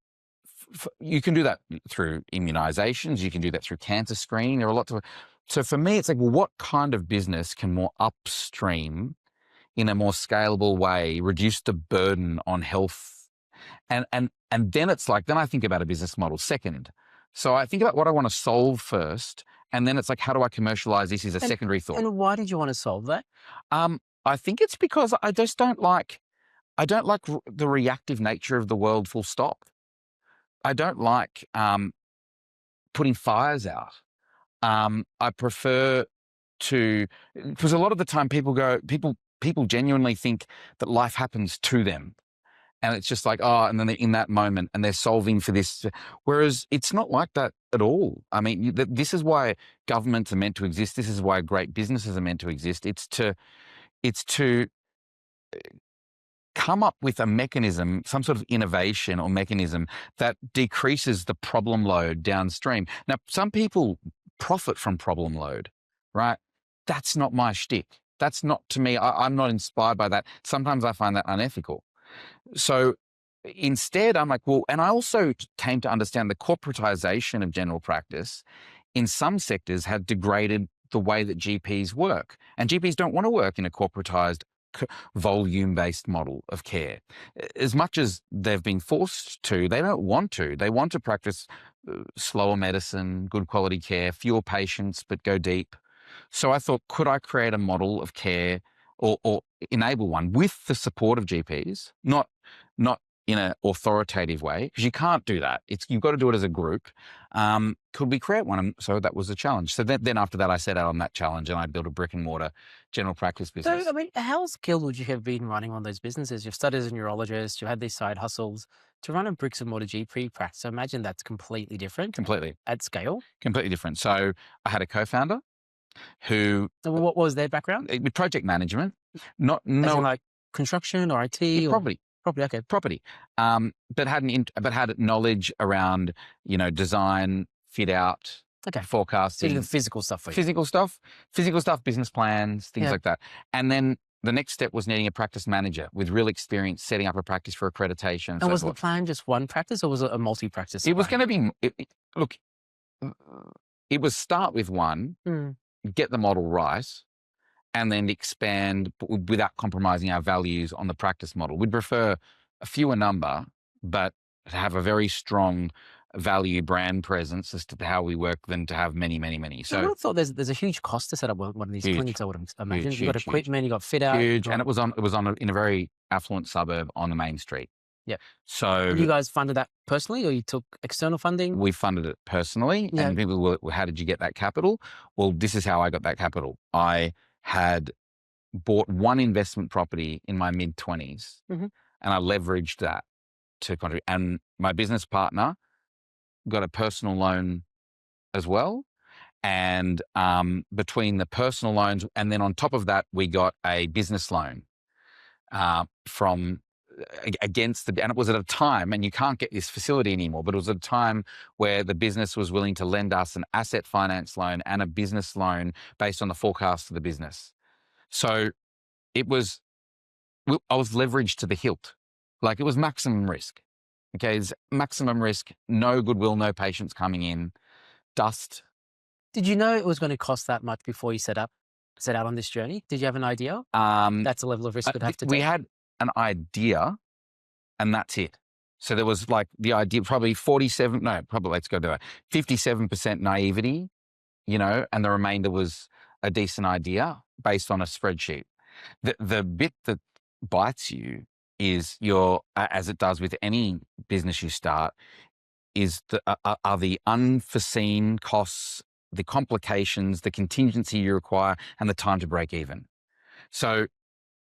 you can do that through immunizations. You can do that through cancer screening. There are lots of. So for me, it's like, well, what kind of business can more upstream in a more scalable way reduce the burden on health? And then it's like, then I think about a business model second. So I think about what I want to solve first, and then it's like, how do I commercialize this as a secondary thought? And why did you want to solve that? I think it's because I don't like the reactive nature of the world, full stop. I don't like putting fires out. I prefer to, because a lot of the time people genuinely think that life happens to them. And it's just like, and then they're in that moment and they're solving for this. Whereas it's not like that at all. I mean, this is why governments are meant to exist. This is why great businesses are meant to exist. It's to come up with a mechanism, some sort of innovation or mechanism that decreases the problem load downstream. Now, some people profit from problem load, right? That's not my shtick. That's not, to me, I'm not inspired by that. Sometimes I find that unethical. So instead, I'm like, well, and I also came to understand the corporatization of general practice in some sectors had degraded the way that GPs work. And GPs don't want to work in a corporatized, volume-based model of care. As much as they've been forced to, they don't want to. They want to practice slower medicine, good quality care, fewer patients, but go deep. So I thought, could I create a model of care or enable one with the support of GPs, not in an authoritative way, because you can't do that. You've got to do it as a group. Could we create one? And so that was a challenge. So then after that, I set out on that challenge and I built a brick-and-mortar general practice business. So, I mean, how skilled would you have been running on those businesses? You've studied as a neurologist, you had these side hustles. To run a bricks and mortar GP practice, I imagine that's completely different. Completely. At scale? Completely different. So I had a co-founder who... So what was their background? With project management, no, As in like construction or IT? Or property. Property, okay. Property, but had knowledge around, design, fit out, Okay. forecasting, So the physical stuff for you. physical stuff, business plans, things like that. And then the next step was needing a practice manager with real experience setting up a practice for accreditation. And was the plan just one practice or was it a multi-practice? It was going to be, it was start with one, get the model right, and then expand without compromising our values on the practice model. We'd prefer a fewer number, but to have a very strong value brand presence as to how we work than to have many, many, many. So I would have thought there's a huge cost to set up one of these clinics, I would imagine. You've got equipment, you've got fit out. Huge. And it was in a very affluent suburb on the main street. Yeah. So you guys funded that personally or you took external funding? We funded it personally. Yeah. And people were, how did you get that capital? Well, this is how I got that capital. I had bought one investment property in my mid-20s and I leveraged that to contribute. And my business partner got a personal loan as well. And between the personal loans and then on top of that, we got a business loan against and it was at a time, and you can't get this facility anymore, but it was at a time where the business was willing to lend us an asset finance loan and a business loan based on the forecast of the business. So I was leveraged to the hilt. Like it was maximum risk. Okay, it's maximum risk, no goodwill, no patients coming in, dust. Did you know it was going to cost that much before you set out on this journey? Did you have an idea? That's a level of risk we'd have to take. We had an idea and that's it. So there was like the idea, probably 57% naivety, and the remainder was a decent idea based on a spreadsheet. The bit that bites you is as it does with any business you start, is are the unforeseen costs, the complications, the contingency you require, and the time to break even. So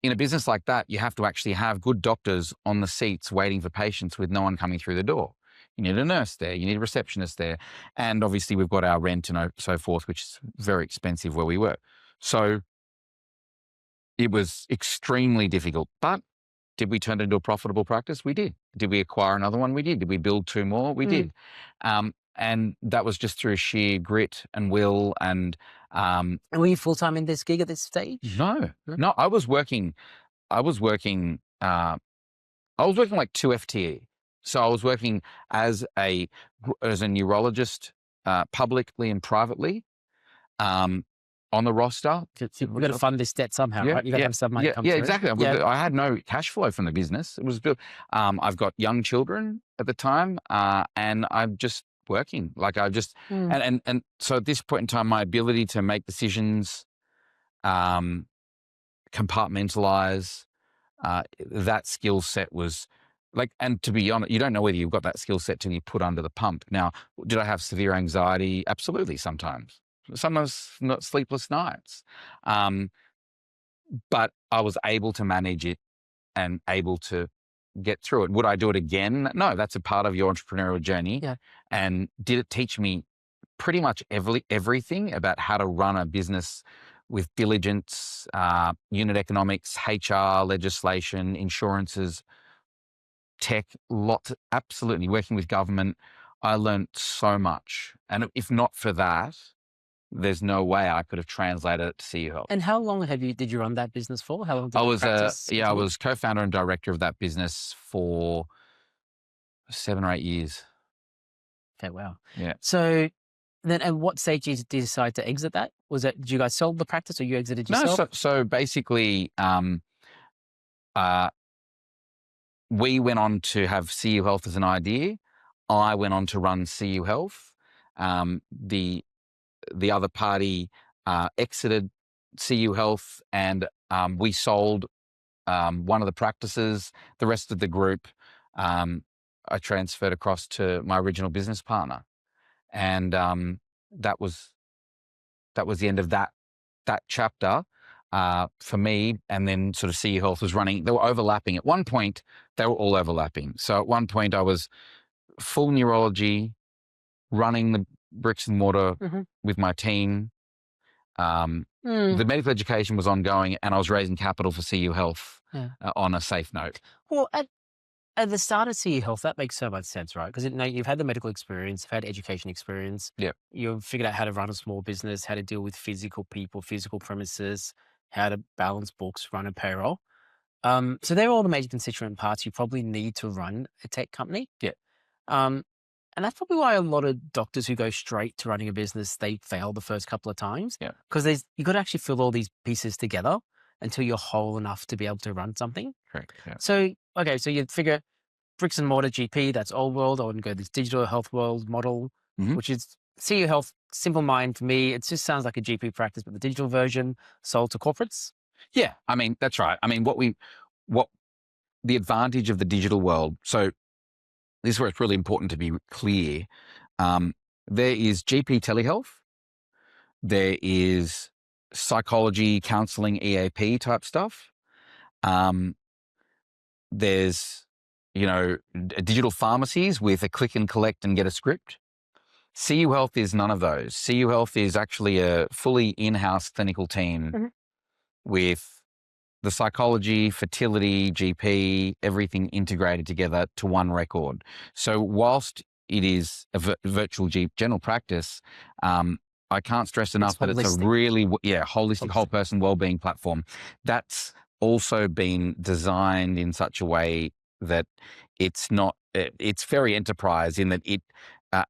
in a business like that, you have to actually have good doctors on the seats waiting for patients with no one coming through the door. You need a nurse there, you need a receptionist there. And obviously we've got our rent and so forth, which is very expensive where we work. So it was extremely difficult, but did we turn it into a profitable practice? We did. Did we acquire another one? We did. Did we build two more? We did. And that was just through sheer grit and will. And were you full-time in this gig at this stage? No. I was working like 2 FTE. So I was working as a neurologist, publicly and privately, on the roster. We've got to fund this debt somehow, right? You've got to have some money come through. Yeah, exactly. I had no cash flow from the business. It was built. I've got young children at the time, and I'm just working. Like I just, and so at this point in time, my ability to make decisions, compartmentalize, that skill set was like, and to be honest, you don't know whether you've got that skill set till you put under the pump. Now, did I have severe anxiety? Absolutely. Sometimes not sleepless nights. But I was able to manage it and able to get through it. Would I do it again? No, that's a part of your entrepreneurial journey. Yeah. And did it teach me pretty much everything about how to run a business with diligence, unit economics, HR, legislation, insurances, tech, lots, absolutely. Working with government, I learned so much. And if not for that, there's no way I could have translated it to CU Health. And how long did you run that business for? How long did I you was practice? I was co-founder and director of that business for 7 or 8 years. Okay, wow. Yeah. So then at what stage did you decide to exit that? Did you guys sell the practice or you exited yourself? No, so basically we went on to have CU Health as an idea. I went on to run CU Health. The other party exited CU Health, and we sold one of the practices. The rest of the group I transferred across to my original business partner, and that was the end of that chapter for me. And then sort of CU Health was running. They were overlapping. At one point, they were all overlapping. So at one point, I was full neurology, running the bricks and mortar with my team. The medical education was ongoing, and I was raising capital for CU Health on a safe note. Well, at the start of CU Health, that makes so much sense, right? Because you've had the medical experience, you've had education experience. Yeah. You've figured out how to run a small business, how to deal with physical people, physical premises, how to balance books, run a payroll. So they're all the major constituent parts you probably need to run a tech company. Yeah. And that's probably why a lot of doctors who go straight to running a business, they fail the first couple of times. Yeah. Because you've got to actually fill all these pieces together until you're whole enough to be able to run something. Correct. Yeah. So, okay, so you figure bricks and mortar GP, that's old world. I want to go this digital health world model, which is CU Health, simple mind for me. It just sounds like a GP practice, but the digital version sold to corporates. Yeah. I mean, that's right. I mean, what the advantage of the digital world. So this is where it's really important to be clear. There is GP telehealth. There is psychology, counseling, EAP type stuff. There's, digital pharmacies with a click and collect and get a script. CU Health is none of those. CU Health is actually a fully in-house clinical team with the psychology, fertility, GP, everything integrated together to one record. So whilst it is a virtual general practice, I can't stress enough that it's a really, holistic whole person wellbeing platform. That's also been designed in such a way that it's very enterprise in that it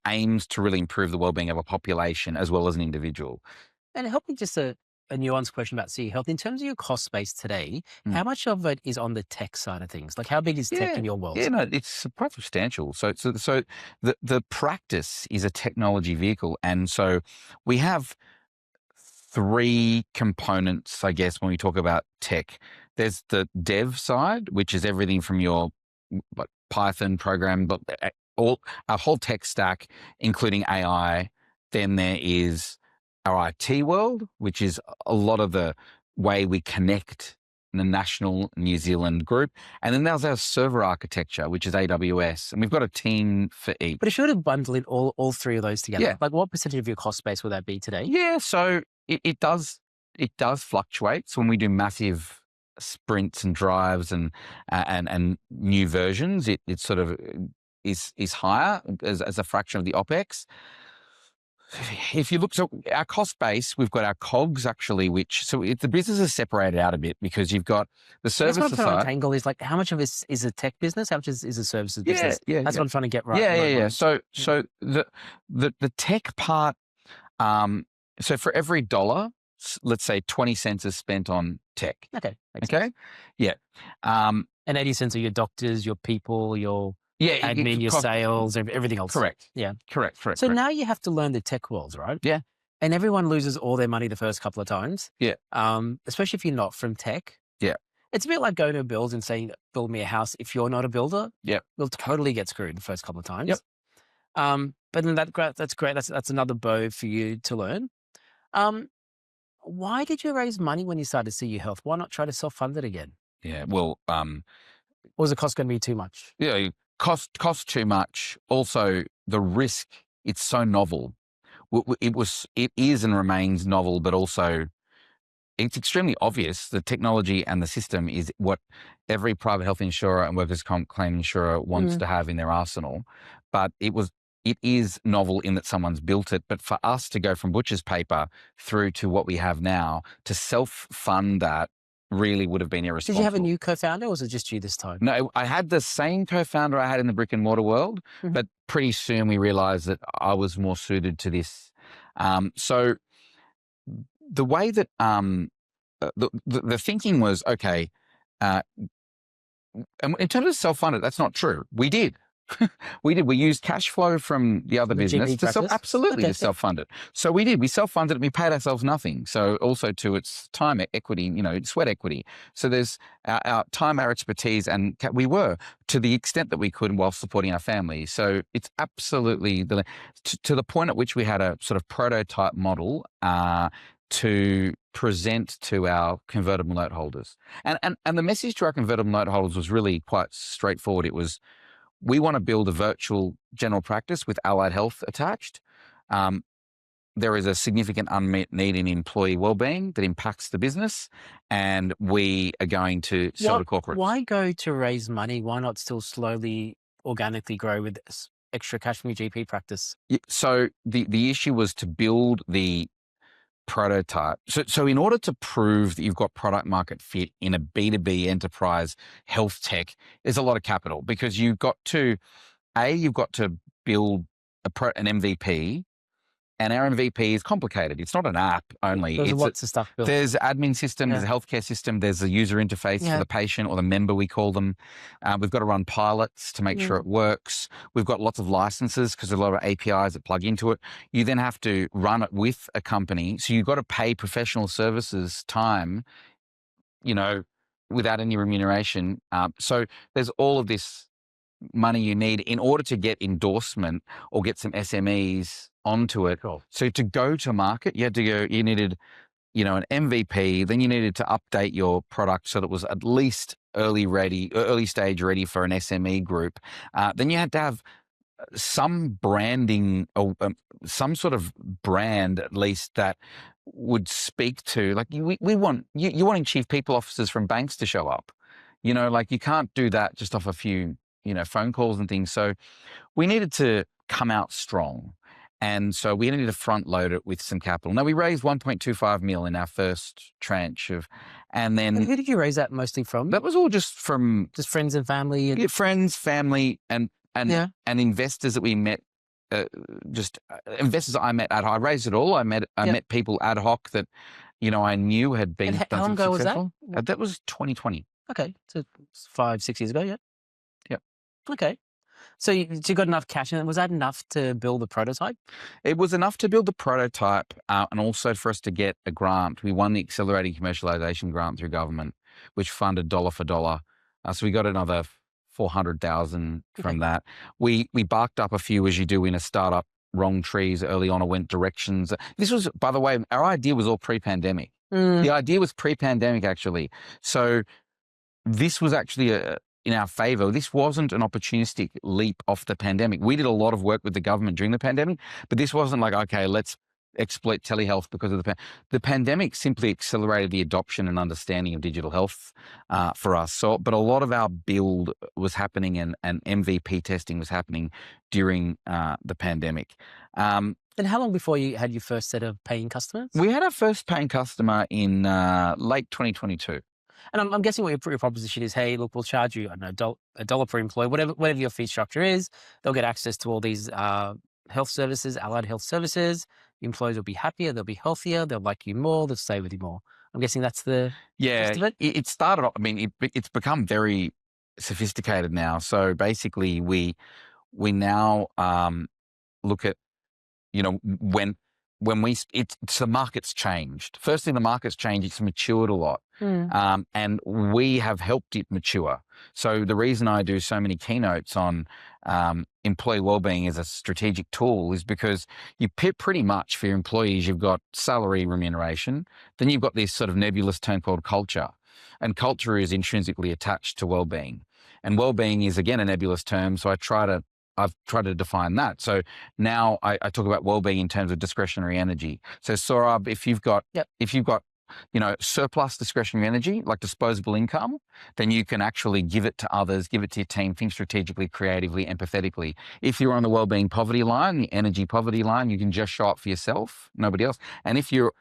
aims to really improve the wellbeing of a population as well as an individual. And help me just a nuanced question about CU Health. In terms of your cost base today, how much of it is on the tech side of things? Like how big is tech in your world? Yeah, no, it's quite substantial. So the practice is a technology vehicle. And so we have three components, I guess, when we talk about tech. There's the dev side, which is everything from your Python program, but our whole tech stack, including AI. Then there is our IT world, which is a lot of the way we connect the national New Zealand group. And then there's our server architecture, which is AWS. And we've got a team for each. But if you were to bundle in all three of those together, like what percentage of your cost base will that be today? Yeah, so it does fluctuate. So when we do massive sprints and drives and new versions, it sort of is higher as a fraction of the OPEX. If you look, so our cost base, we've got our COGS actually, the business is separated out a bit because you've got the services side. That's what I'm trying to untangle is like how much of it is a tech business, how much is a services business? That's what I'm trying to get right. Yeah. So the tech part, so for every dollar, let's say 20 cents is spent on tech. Okay. Okay. Yeah. And 80 cents are your doctors, your people, your admin, your sales, everything else. Correct. Yeah. Correct. So now you have to learn the tech world, right? Yeah. And everyone loses all their money the first couple of times. Yeah. Especially if you're not from tech. Yeah. It's a bit like going to a build and saying, build me a house. If you're not a builder, you'll totally get screwed the first couple of times. Yep. But then that's great. That's another bow for you to learn. Why did you raise money when you started CU Health? Why not try to self-fund it again? Yeah. Well, or was the cost going to be too much? Yeah. Cost too much. Also, the risk, it's so novel. It is and remains novel, but also it's extremely obvious. The technology and the system is what every private health insurer and workers' comp claim insurer wants to have in their arsenal. But it is novel in that someone's built it. But for us to go from butcher's paper through to what we have now, to self-fund that, really would have been irresponsible. Did you have a new co-founder or was it just you this time? No, I had the same co-founder I had in the brick and mortar world, but pretty soon we realized that I was more suited to this. So the way that the thinking was, okay, and in terms of self-funded, that's not true. We did. We did. We used cash flow from the other The business GP practice? absolutely Okay, to self-fund it. So we did. We self-funded it. We paid ourselves nothing. So also to its time equity, sweat equity. So there's our time, our expertise, and we were to the extent that we could while supporting our family. So it's absolutely to the point at which we had a sort of prototype model to present to our convertible note holders. And the message to our convertible note holders was really quite straightforward. It was, we want to build a virtual general practice with allied health attached. There is a significant unmet need in employee wellbeing that impacts the business, and we are going to sell to corporates. Why go to raise money? Why not still slowly, organically grow with extra cash from your GP practice? So the issue was to build the prototype. So in order to prove that you've got product market fit in a B2B enterprise health tech, there's a lot of capital, because you've got to build an MVP, and our MVP is complicated. It's not an app only. There's lots of stuff built. There's admin system, there's a healthcare system, there's a user interface for the patient or the member, we call them. We've got to run pilots to make sure it works. We've got lots of licenses because there's a lot of APIs that plug into it. You then have to run it with a company. So you've got to pay professional services time, without any remuneration. So there's all of this money you need in order to get endorsement or get some SMEs onto it. Cool. So to go to market, you needed, an MVP, then you needed to update your product so that it was at least early stage ready for an SME group. Then you had to have some branding, or some sort of brand at least, that would speak to, like, we want, you're wanting chief people officers from banks to show up. You can't do that just off a few phone calls and things. So we needed to come out strong. And so we needed to front load it with some capital. Now, we raised 1.25 mil in our first tranche and who did you raise that mostly from? That was all just from friends and family? Friends, family, and investors that we met, investors I met ad hoc. I raised it all. I met people ad hoc that, I knew had been how long ago successful. was that? That was 2020. Okay. So 5-6 years ago, yeah? Yep. Okay. So you got enough cash, and was that enough to build a prototype? It was enough to build the prototype, and also for us to get a grant. We won the Accelerating Commercialisation grant through government, which funded dollar for dollar. So we got another 400,000 from that. We barked up a few, as you do in a startup, wrong trees early on, or went directions. This was, by the way, our idea was all pre-pandemic. The idea was pre-pandemic, actually. So this was actually in our favor. This wasn't an opportunistic leap off the pandemic. We did a lot of work with the government during the pandemic, but this wasn't like, okay, let's exploit telehealth because of the pandemic. Simply accelerated the adoption and understanding of digital health for us. So, but a lot of our build was happening, and MVP testing was happening during the pandemic. And how long before you had your first set of paying customers? We had our first paying customer in late 2022. And I'm guessing what your proposition is, hey, look, we'll charge you, I don't know, $1 per employee, whatever your fee structure is. They'll get access to all these health services, allied health services. The employees will be happier, they'll be healthier, they'll like you more, they'll stay with you more. I'm guessing that's the gist of it? It started off, it's become very sophisticated now. So basically we now look at, the market's changed. Firstly, the market's changed. It's matured a lot. And we have helped it mature. So the reason I do so many keynotes on employee wellbeing as a strategic tool is because you pretty much, for your employees, you've got salary remuneration. Then you've got this sort of nebulous term called culture. And culture is intrinsically attached to wellbeing. And wellbeing is, again, a nebulous term. So I've tried to define that. So now I talk about wellbeing in terms of discretionary energy. So Saurabh, if you've got surplus discretionary energy, like disposable income, then you can actually give it to others, give it to your team, think strategically, creatively, empathetically. If you're on the wellbeing poverty line, the energy poverty line, you can just show up for yourself, nobody else. And if you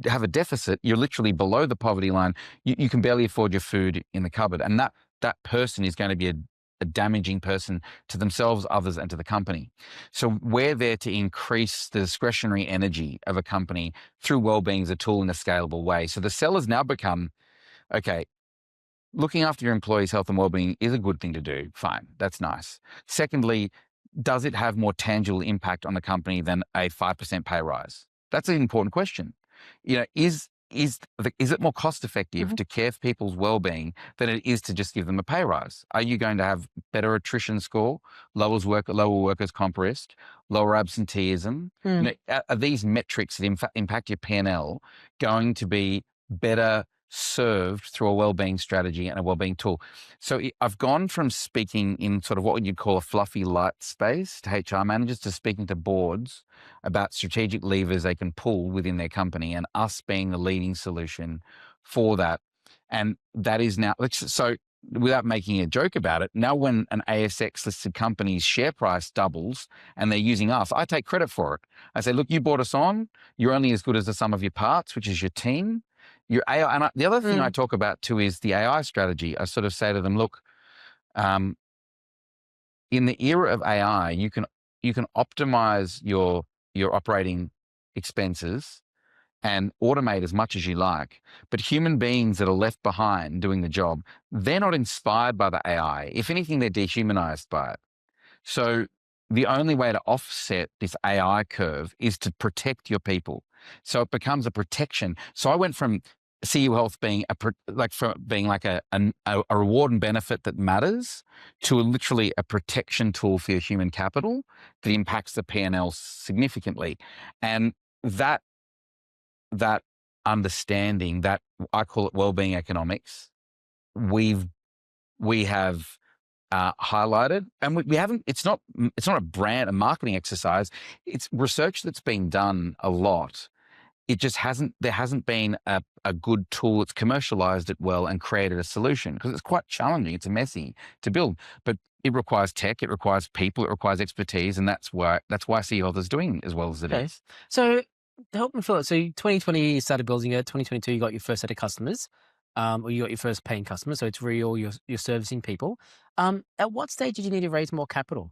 have a deficit, you're literally below the poverty line, you can barely afford your food in the cupboard. And that person is going to be a damaging person to themselves, others, and to the company. So we're there to increase the discretionary energy of a company through wellbeing as a tool in a scalable way. So the sellers now become, okay, looking after your employees' health and well-being is a good thing to do. Fine, that's nice. Secondly, does it have more tangible impact on the company than a 5% pay rise? That's an important question. Is it more cost effective to care for people's well-being than it is to just give them a pay rise? Are you going to have better attrition score, lower workers' comp risk, lower absenteeism? Are these metrics that impact your P&L going to be better served through a well-being strategy and a well-being tool? So I've gone from speaking in sort of what you'd call a fluffy light space to HR managers to speaking to boards about strategic levers they can pull within their company, and us being the leading solution for that. And that is now, so without making a joke about it, now when an ASX listed company's share price doubles and they're using us, I take credit for it. I say, look, you brought us on. You're only as good as the sum of your parts, which is your team. Your AI, and the other thing I talk about too is the AI strategy. I sort of say to them, look, in the era of AI, you can optimize your operating expenses and automate as much as you like. But human beings that are left behind doing the job, they're not inspired by the AI. If anything, they're dehumanized by it. So the only way to offset this AI curve is to protect your people. So it becomes a protection. So I went from CU Health being a reward and benefit that matters to literally a protection tool for your human capital that impacts the P&L significantly. And that understanding, that I call it wellbeing economics, we have highlighted, and we haven't. It's not a marketing exercise. It's research that's been done a lot. It just there hasn't been a good tool that's commercialized it well and created a solution, because it's quite challenging. It's messy to build, but it requires tech, it requires people, it requires expertise, and that's why CU Health is doing as well as it is. So help me fill it. So 2020 you started building it. 2022 you got your first set of customers, or you got your first paying customers. So it's real. You're servicing people. At what stage did you need to raise more capital?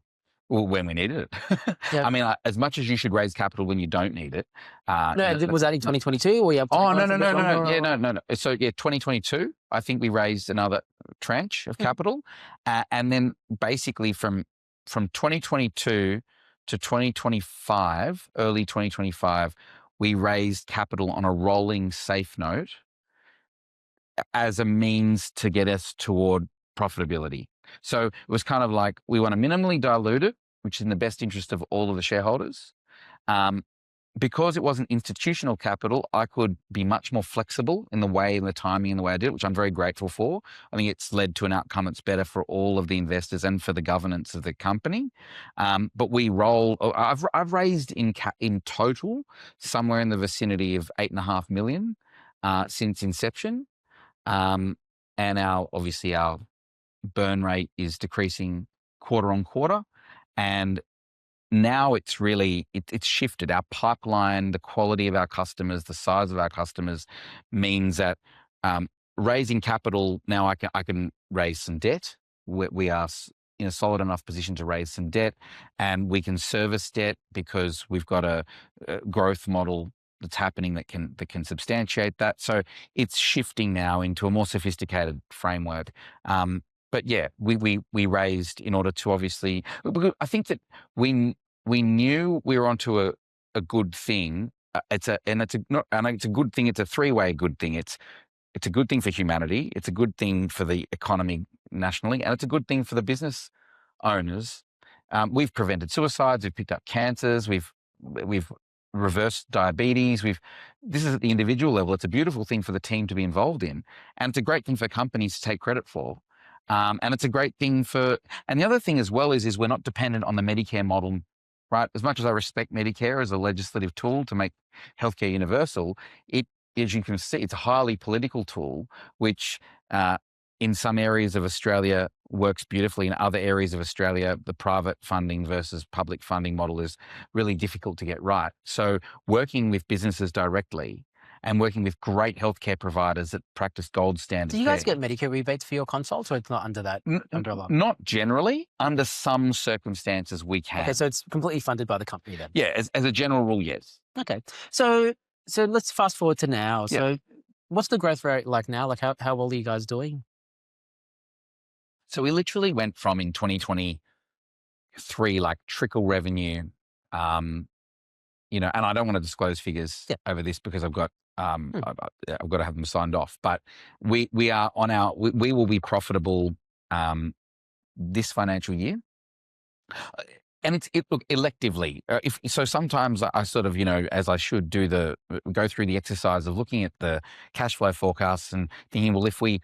Well, when we needed it. I mean, as much as you should raise capital when you don't need it. Was that in 2022 or you have? Oh, no. Yeah, no. So yeah, 2022, I think we raised another tranche of capital. And then basically from 2022 to 2025, early 2025, we raised capital on a rolling safe note as a means to get us toward profitability. So it was kind of like, we want to minimally dilute it, which is in the best interest of all of the shareholders. Because it wasn't institutional capital, I could be much more flexible in the way and the timing and the way I did it, which I'm very grateful for. I think it's led to an outcome that's better for all of the investors and for the governance of the company. But I've raised in total somewhere in the vicinity of 8.5 million since inception. And obviously our burn rate is decreasing quarter on quarter. And now it's really, it's shifted. Our pipeline, the quality of our customers, the size of our customers means that raising capital, now I can raise some debt. We are in a solid enough position to raise some debt, and we can service debt because we've got a growth model that's happening that can substantiate that. So it's shifting now into a more sophisticated framework. But yeah, we raised in order to obviously, I think that we knew we were onto a good thing. It's a good thing. It's a three-way good thing. It's a good thing for humanity. It's a good thing for the economy nationally, and it's a good thing for the business owners. We've prevented suicides. We've picked up cancers. We've reversed diabetes. This is at the individual level. It's a beautiful thing for the team to be involved in, and it's a great thing for companies to take credit for. And it's a great thing and the other thing as well is we're not dependent on the Medicare model, right? As much as I respect Medicare as a legislative tool to make healthcare universal, as you can see, it's a highly political tool, which in some areas of Australia works beautifully. In other areas of Australia, the private funding versus public funding model is really difficult to get right. So working with businesses directly and working with great healthcare providers that practice gold standard Do you guys get Medicare rebates for your consults, or it's not under that umbrella? Not generally. Under some circumstances, we can. Okay, so it's completely funded by the company then? Yeah, as a general rule, yes. Okay, so let's fast forward to now. Yeah. So what's the growth rate like now? Like how well are you guys doing? So we literally went from in 2023, like trickle revenue, and I don't want to disclose figures over this because I've got to have them signed off. But we are on we will be profitable this financial year. And look, electively. So sometimes I sort of, as I should go through the exercise of looking at the cash flow forecasts and thinking, well, if we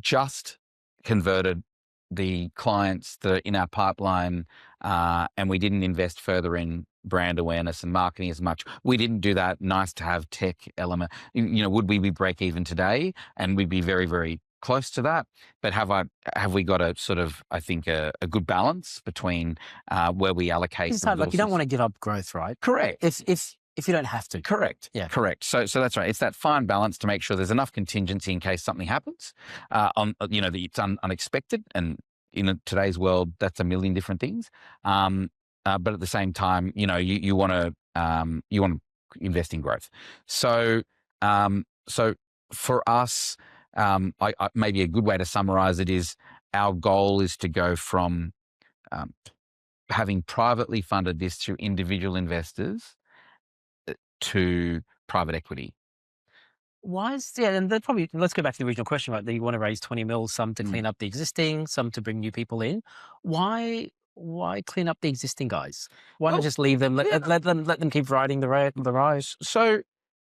just converted the clients that are in our pipeline and we didn't invest further in brand awareness and marketing as much, we didn't do that nice to have tech element, would we be break even today? And we'd be very, very close to that. But have we got a sort of, I think, a good balance between where we allocate It's hard, resources? like you don't want to give up growth, right? Correct. If you don't have to. Correct. Yeah. Correct. So that's right. It's that fine balance to make sure there's enough contingency in case something happens, that it's unexpected. And in today's world, that's a million different things. But at the same time, you want to invest in growth. So for us, maybe a good way to summarize it is our goal is to go from having privately funded this through individual investors to private equity. Why is and then probably let's go back to the original question, right? That you want to raise 20 mil, some to clean up the existing, some to bring new people in. Why clean up the existing guys? Why not just leave them, let them keep riding the rise? So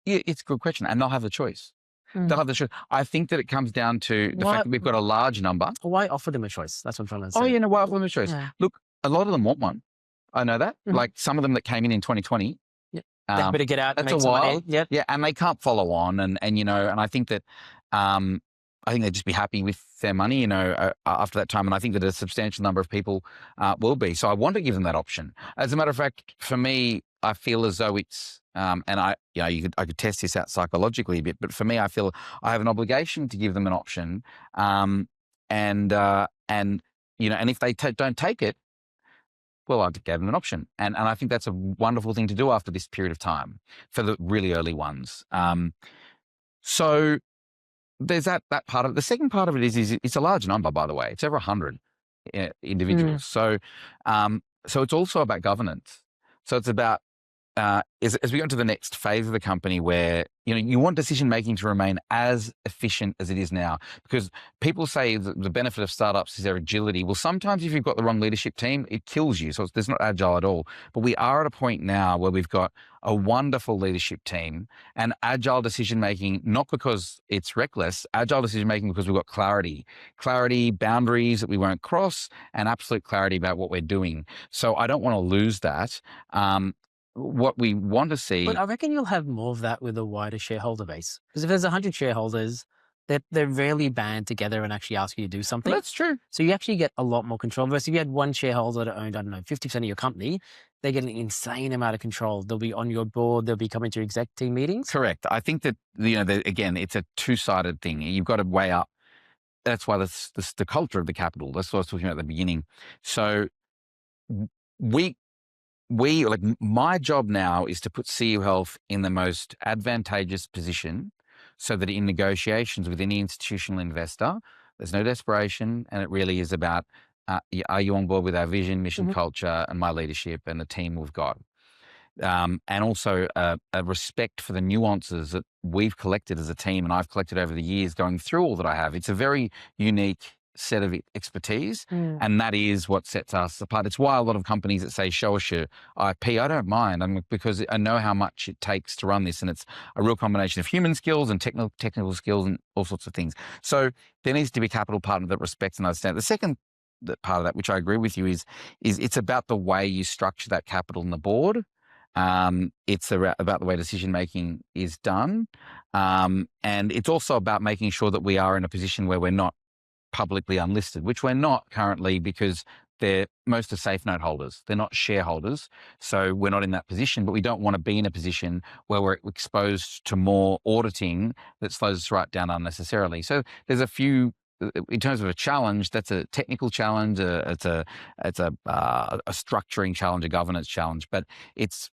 it's a good question, and they'll have the choice. They'll have the choice. I think that it comes down to the fact that we've got a large number. Why offer them a choice? That's what I'm trying to say. Oh, why offer them a choice? Yeah. Look, a lot of them want one. I know that. Like some of them that came in 2020. They better get out. That's and make a while. Money. Yep. Yeah, and they can't follow on, and I think that I think they'd just be happy with their money, after that time. And I think that a substantial number of people will be. So I want to give them that option. As a matter of fact, for me, I feel as though it's, and I could test this out psychologically a bit, but for me, I feel I have an obligation to give them an option. And if they don't take it, well, I gave them an option. And I think that's a wonderful thing to do after this period of time for the really early ones. So there's that part of it. The second part of it is it's a large number, by the way. It's over 100 individuals. So it's also about governance. So it's about, as we go into the next phase of the company where, you want decision-making to remain as efficient as it is now, because people say that the benefit of startups is their agility. Well, sometimes if you've got the wrong leadership team, it kills you. So it's not agile at all. But we are at a point now where we've got a wonderful leadership team and agile decision-making, not because it's reckless, agile decision-making because we've got clarity, boundaries that we won't cross, and absolute clarity about what we're doing. So I don't want to lose that. What we want to see. But I reckon you'll have more of that with a wider shareholder base. Because if there's 100 shareholders, they're rarely band together and actually ask you to do something. Well, that's true. So you actually get a lot more control. Versus if you had one shareholder that owned, 50% of your company, they get an insane amount of control. They'll be on your board. They'll be coming to your exec team meetings. Correct. I think that, again, it's a two-sided thing. You've got to weigh up. That's why this the culture of the capital. That's what I was talking about at the beginning. So my job now is to put CU Health in the most advantageous position so that in negotiations with any institutional investor, there's no desperation, and it really is about, are you on board with our vision, mission, culture, and my leadership and the team we've got? And also a respect for the nuances that we've collected as a team and I've collected over the years going through all that I have. It's a very unique set of expertise, and that is what sets us apart. It's why a lot of companies that say, show us your IP, I don't mind, because I know how much it takes to run this, and it's a real combination of human skills and technical skills and all sorts of things. So there needs to be a capital partner that respects and understands. The second part of that, which I agree with you, is it's about the way you structure that capital in the board. It's about the way decision-making is done. And it's also about making sure that we are in a position where we're not publicly unlisted, which we're not currently because most are safe note holders. They're not shareholders. So we're not in that position, but we don't want to be in a position where we're exposed to more auditing that slows us right down unnecessarily. So there's a few, in terms of a challenge, that's a technical challenge, it's a structuring challenge, a governance challenge, but it's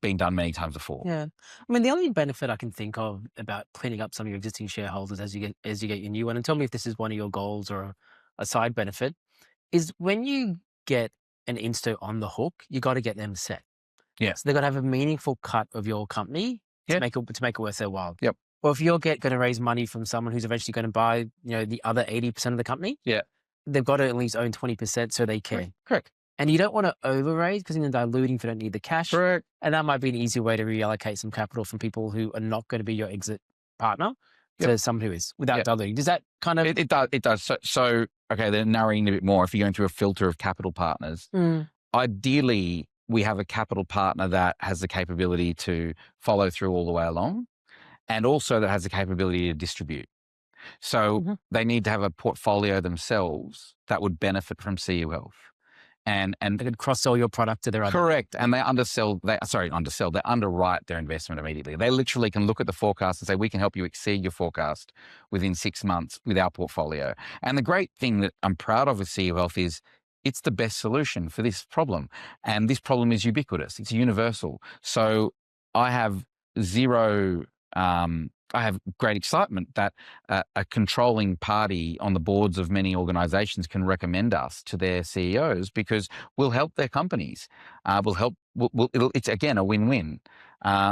been done many times before. Yeah. I mean, the only benefit I can think of about cleaning up some of your existing shareholders as you get your new one, and tell me if this is one of your goals or a side benefit, is when you get an insto on the hook, you got to get them set. Yeah. So they've got to have a meaningful cut of your company to Yeah. make it worth their while. Yep. Or if you're going to raise money from someone who's eventually going to buy, the other 80% of the company, Yeah. they've got to at least own 20% so they can. Correct. And you don't want to over raise because then you're diluting if you don't need the cash. Correct. And that might be an easy way to reallocate some capital from people who are not going to be your exit partner to someone who is without diluting. Does that kind of... It does. So, okay, they're narrowing a bit more. If you're going through a filter of capital partners, ideally, we have a capital partner that has the capability to follow through all the way along and also that has the capability to distribute. So they need to have a portfolio themselves that would benefit from CU Health. And they could cross-sell your product to their other... Correct. And they underwrite their investment immediately. They literally can look at the forecast and say, we can help you exceed your forecast within 6 months with our portfolio. And the great thing that I'm proud of with CU Health is it's the best solution for this problem. And this problem is ubiquitous. It's universal. So I have I have great excitement that a controlling party on the boards of many organizations can recommend us to their CEOs because we'll help their companies. It's again a win-win.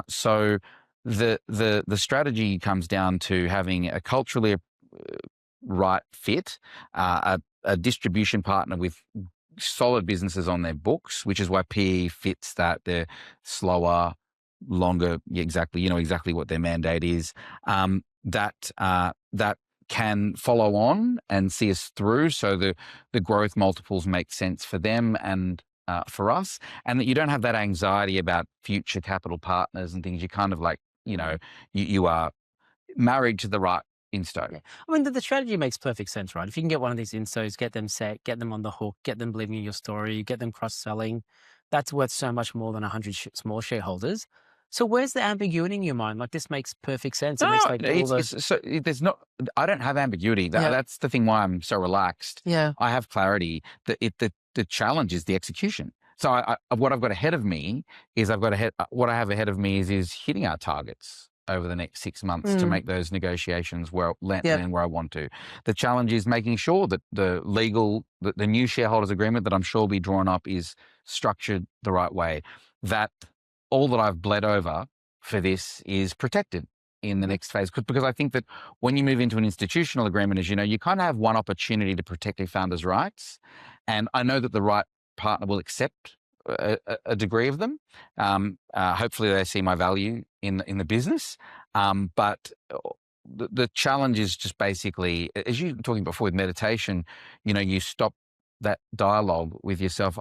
So the strategy comes down to having a culturally right fit, a distribution partner with solid businesses on their books, which is why PE fits that. They're slower, longer, exactly, exactly what their mandate is, that can follow on and see us through so the growth multiples make sense for them and for us, and that you don't have that anxiety about future capital partners and things. You kind of like, you are married to the right insto. Yeah. I mean, the strategy makes perfect sense, right? If you can get one of these instos, get them set, get them on the hook, get them believing in your story, get them cross-selling, that's worth so much more than 100 small shareholders. So where's the ambiguity in your mind? Like, this makes perfect sense. There's not. I don't have ambiguity. That's the thing why I'm so relaxed. Yeah, I have clarity. The challenge is the execution. So what I've got ahead of me is what I have ahead of me is hitting our targets over the next 6 months to make those negotiations land where I want to. The challenge is making sure that the new shareholders agreement that I'm sure will be drawn up is structured the right way. That all that I've bled over for this is protected in the next phase. Because I think that when you move into an institutional agreement, as you know, you kind of have one opportunity to protect your founder's rights. And I know that the right partner will accept a degree of them. Hopefully they see my value in the business. But the challenge is just basically, as you were talking before with meditation, you stop that dialogue with yourself.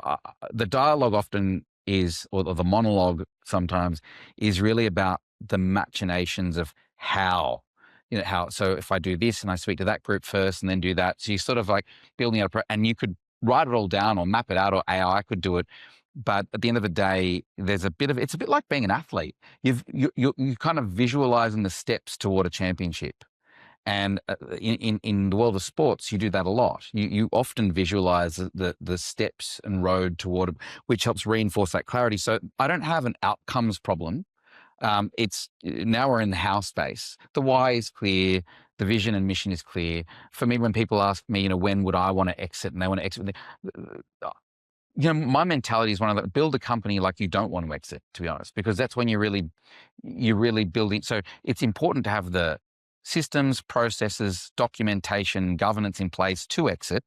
The dialogue often is, or the monologue sometimes, is really about the machinations of how. So if I do this and I speak to that group first and then do that, so you sort of like building out and you could write it all down or map it out, or AI could do it. But at the end of the day, it's a bit like being an athlete. You're kind of visualizing the steps toward a championship. And in the world of sports, you do that a lot. You often visualize the steps and road toward it, which helps reinforce that clarity. So I don't have an outcomes problem. It's now we're in the how space. The why is clear. The vision and mission is clear. For me, when people ask me, when would I want to exit, and they want to exit, my mentality is one of the build a company like you don't want to exit, to be honest, because that's when you're really building. So it's important to have the systems, processes, documentation, governance in place to exit.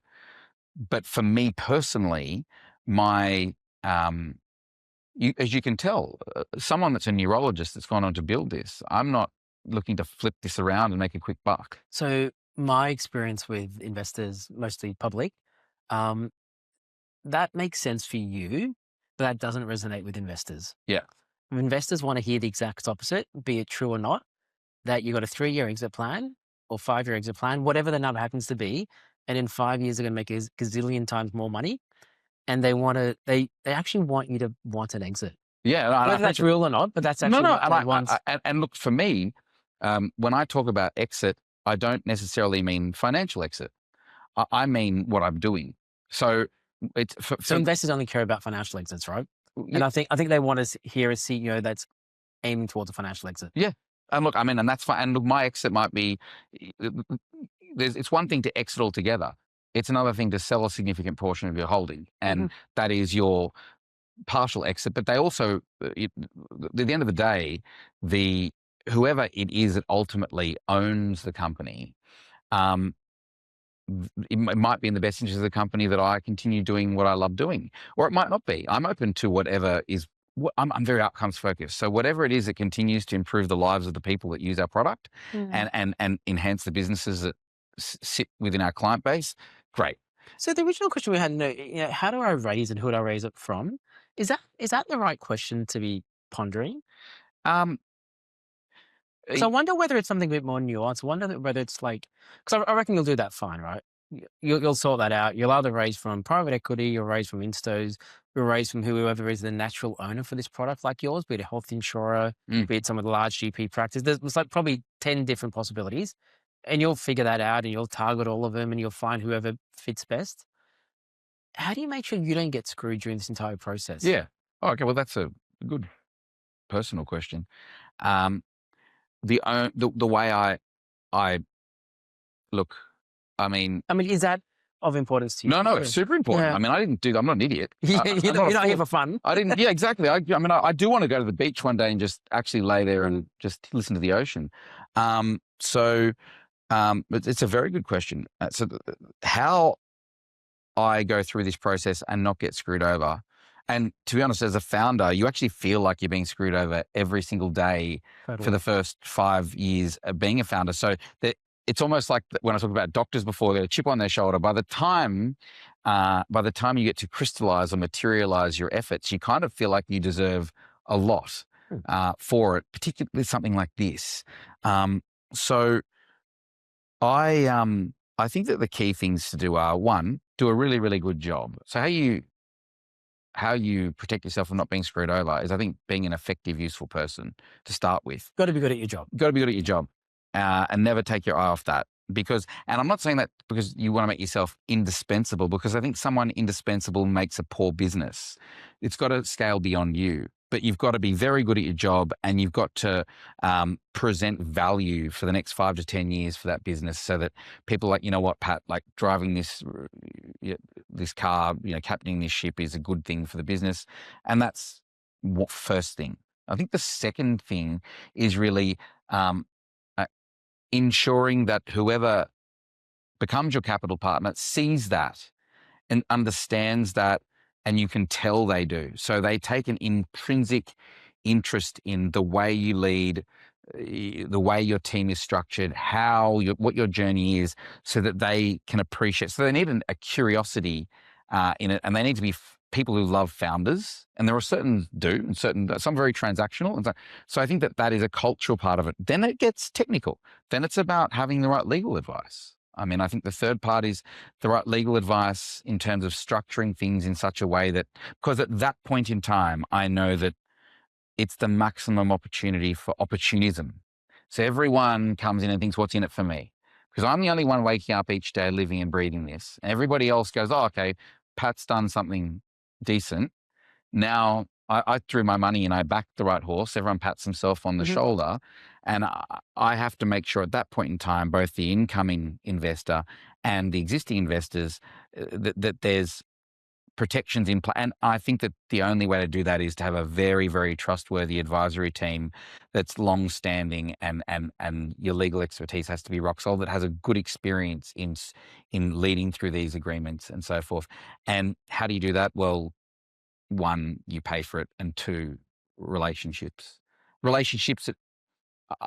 But for me personally, as you can tell, someone that's a neurologist that's gone on to build this, I'm not looking to flip this around and make a quick buck. So my experience with investors, mostly public, that makes sense for you, but that doesn't resonate with investors. Yeah. Investors want to hear the exact opposite, be it true or not, that you got a 3-year exit plan or 5-year exit plan, whatever the number happens to be. And in 5 years, they're going to make a gazillion times more money. And they actually want you to want an exit. Yeah. Whether that's real or not, but that's actually what they want. And look, for me, when I talk about exit, I don't necessarily mean financial exit. I mean what I'm doing. So it's so investors only care about financial exits, right? Yeah. And I think they want to hear a CEO that's aiming towards a financial exit. Yeah. And look, and that's fine. And look, my exit might be, it's one thing to exit altogether. It's another thing to sell a significant portion of your holding, and that is your partial exit. But they also, at the end of the day, whoever it is that ultimately owns the company, it might be in the best interest of the company that I continue doing what I love doing, or it might not be. I'm open to whatever is. I'm very outcomes focused. So whatever it is that continues to improve the lives of the people that use our product and enhance the businesses that sit within our client base, great. So the original question we had, how do I raise and who do I raise it from? Is that the right question to be pondering? Um, So I wonder whether it's something a bit more nuanced. I wonder whether it's like, because I reckon you'll do that fine, right? You'll sort that out. You'll either raise from private equity, you'll raise from instos, you'll raise from whoever is the natural owner for this product like yours, be it a health insurer, be it some of the large GP practice. There's like probably 10 different possibilities, and you'll figure that out and you'll target all of them and you'll find whoever fits best. How do you make sure you don't get screwed during this entire process? Yeah. Oh, okay. Well, that's a good personal question. The way I look, I mean, is that of importance to you? no, it's super important. Yeah. I mean, I'm not an idiot. You're not here for fun. I didn't. Yeah, exactly. I mean, I do want to go to the beach one day and just actually lay there and just listen to the ocean. It's a very good question. How I go through this process and not get screwed over. And to be honest, as a founder, you actually feel like you're being screwed over every single day for the first 5 years of being a founder. So it's almost like when I talk about doctors before, they got a chip on their shoulder. By the time you get to crystallize or materialize your efforts, you kind of feel like you deserve a lot for it, particularly something like this. I think that the key things to do are, one, do a really, really good job. So how you protect yourself from not being screwed over is, I think, being an effective, useful person to start with. Got to be good at your job. And never take your eye off that. And I'm not saying that because you want to make yourself indispensable, because I think someone indispensable makes a poor business. It's got to scale beyond you. But you've got to be very good at your job, and you've got to present value for the next 5 to 10 years for that business, so that people like, you know what, Pat, like driving this car, captaining this ship is a good thing for the business. And that's what first thing. I think the second thing is really ensuring that whoever becomes your capital partner sees that and understands that, and you can tell they do. So they take an intrinsic interest in the way you lead, the way your team is structured, what your journey is, so that they can appreciate. So they need a curiosity in it, and they need to be people who love founders, and there are certain and some very transactional. And so I think that is a cultural part of it. Then it gets technical. Then it's about having the right legal advice. I mean, I think the third part is the right legal advice in terms of structuring things in such a way that, because at that point in time, I know that it's the maximum opportunity for opportunism. So everyone comes in and thinks, what's in it for me? Because I'm the only one waking up each day, living and breathing this. And everybody else goes, oh, okay, Pat's done something decent. Now I threw my money and I backed the right horse. Everyone pats himself on the shoulder. And I have to make sure at that point in time, both the incoming investor and the existing investors, that there's protections in place. And I think that the only way to do that is to have a very, very trustworthy advisory team that's long-standing, and your legal expertise has to be rock solid, that has a good experience in leading through these agreements and so forth. And how do you do that? Well, one, you pay for it, and two, relationships.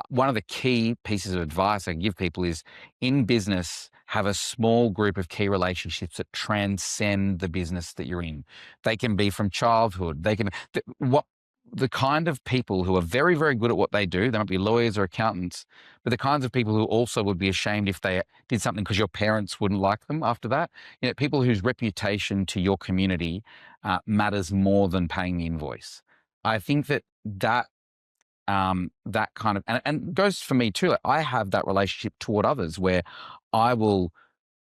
One of the key pieces of advice I can give people is, in business, have a small group of key relationships that transcend the business that you're in. They can be from childhood. The kind of people who are very, very good at what they do, they might be lawyers or accountants, but the kinds of people who also would be ashamed if they did something because your parents wouldn't like them after that. People whose reputation to your community matters more than paying the invoice. I think that kind of, and goes for me too. Like, I have that relationship toward others where I will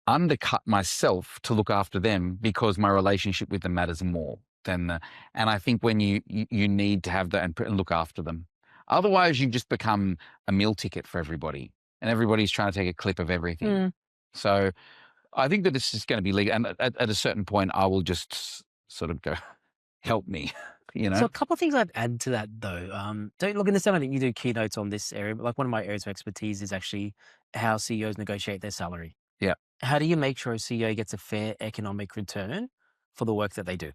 undercut myself to look after them because my relationship with them matters more than and I think when you need to have that and look after them. Otherwise, you just become a meal ticket for everybody, and everybody's trying to take a clip of everything. So I think that it's just going to be legal. And at a certain point, I will just sort of go, help me, So a couple of things I'd add to that though. Don't look in the same way that you do keynotes on this area, but like one of my areas of expertise is actually how CEOs negotiate their salary. Yeah. How do you make sure a CEO gets a fair economic return for the work that they do?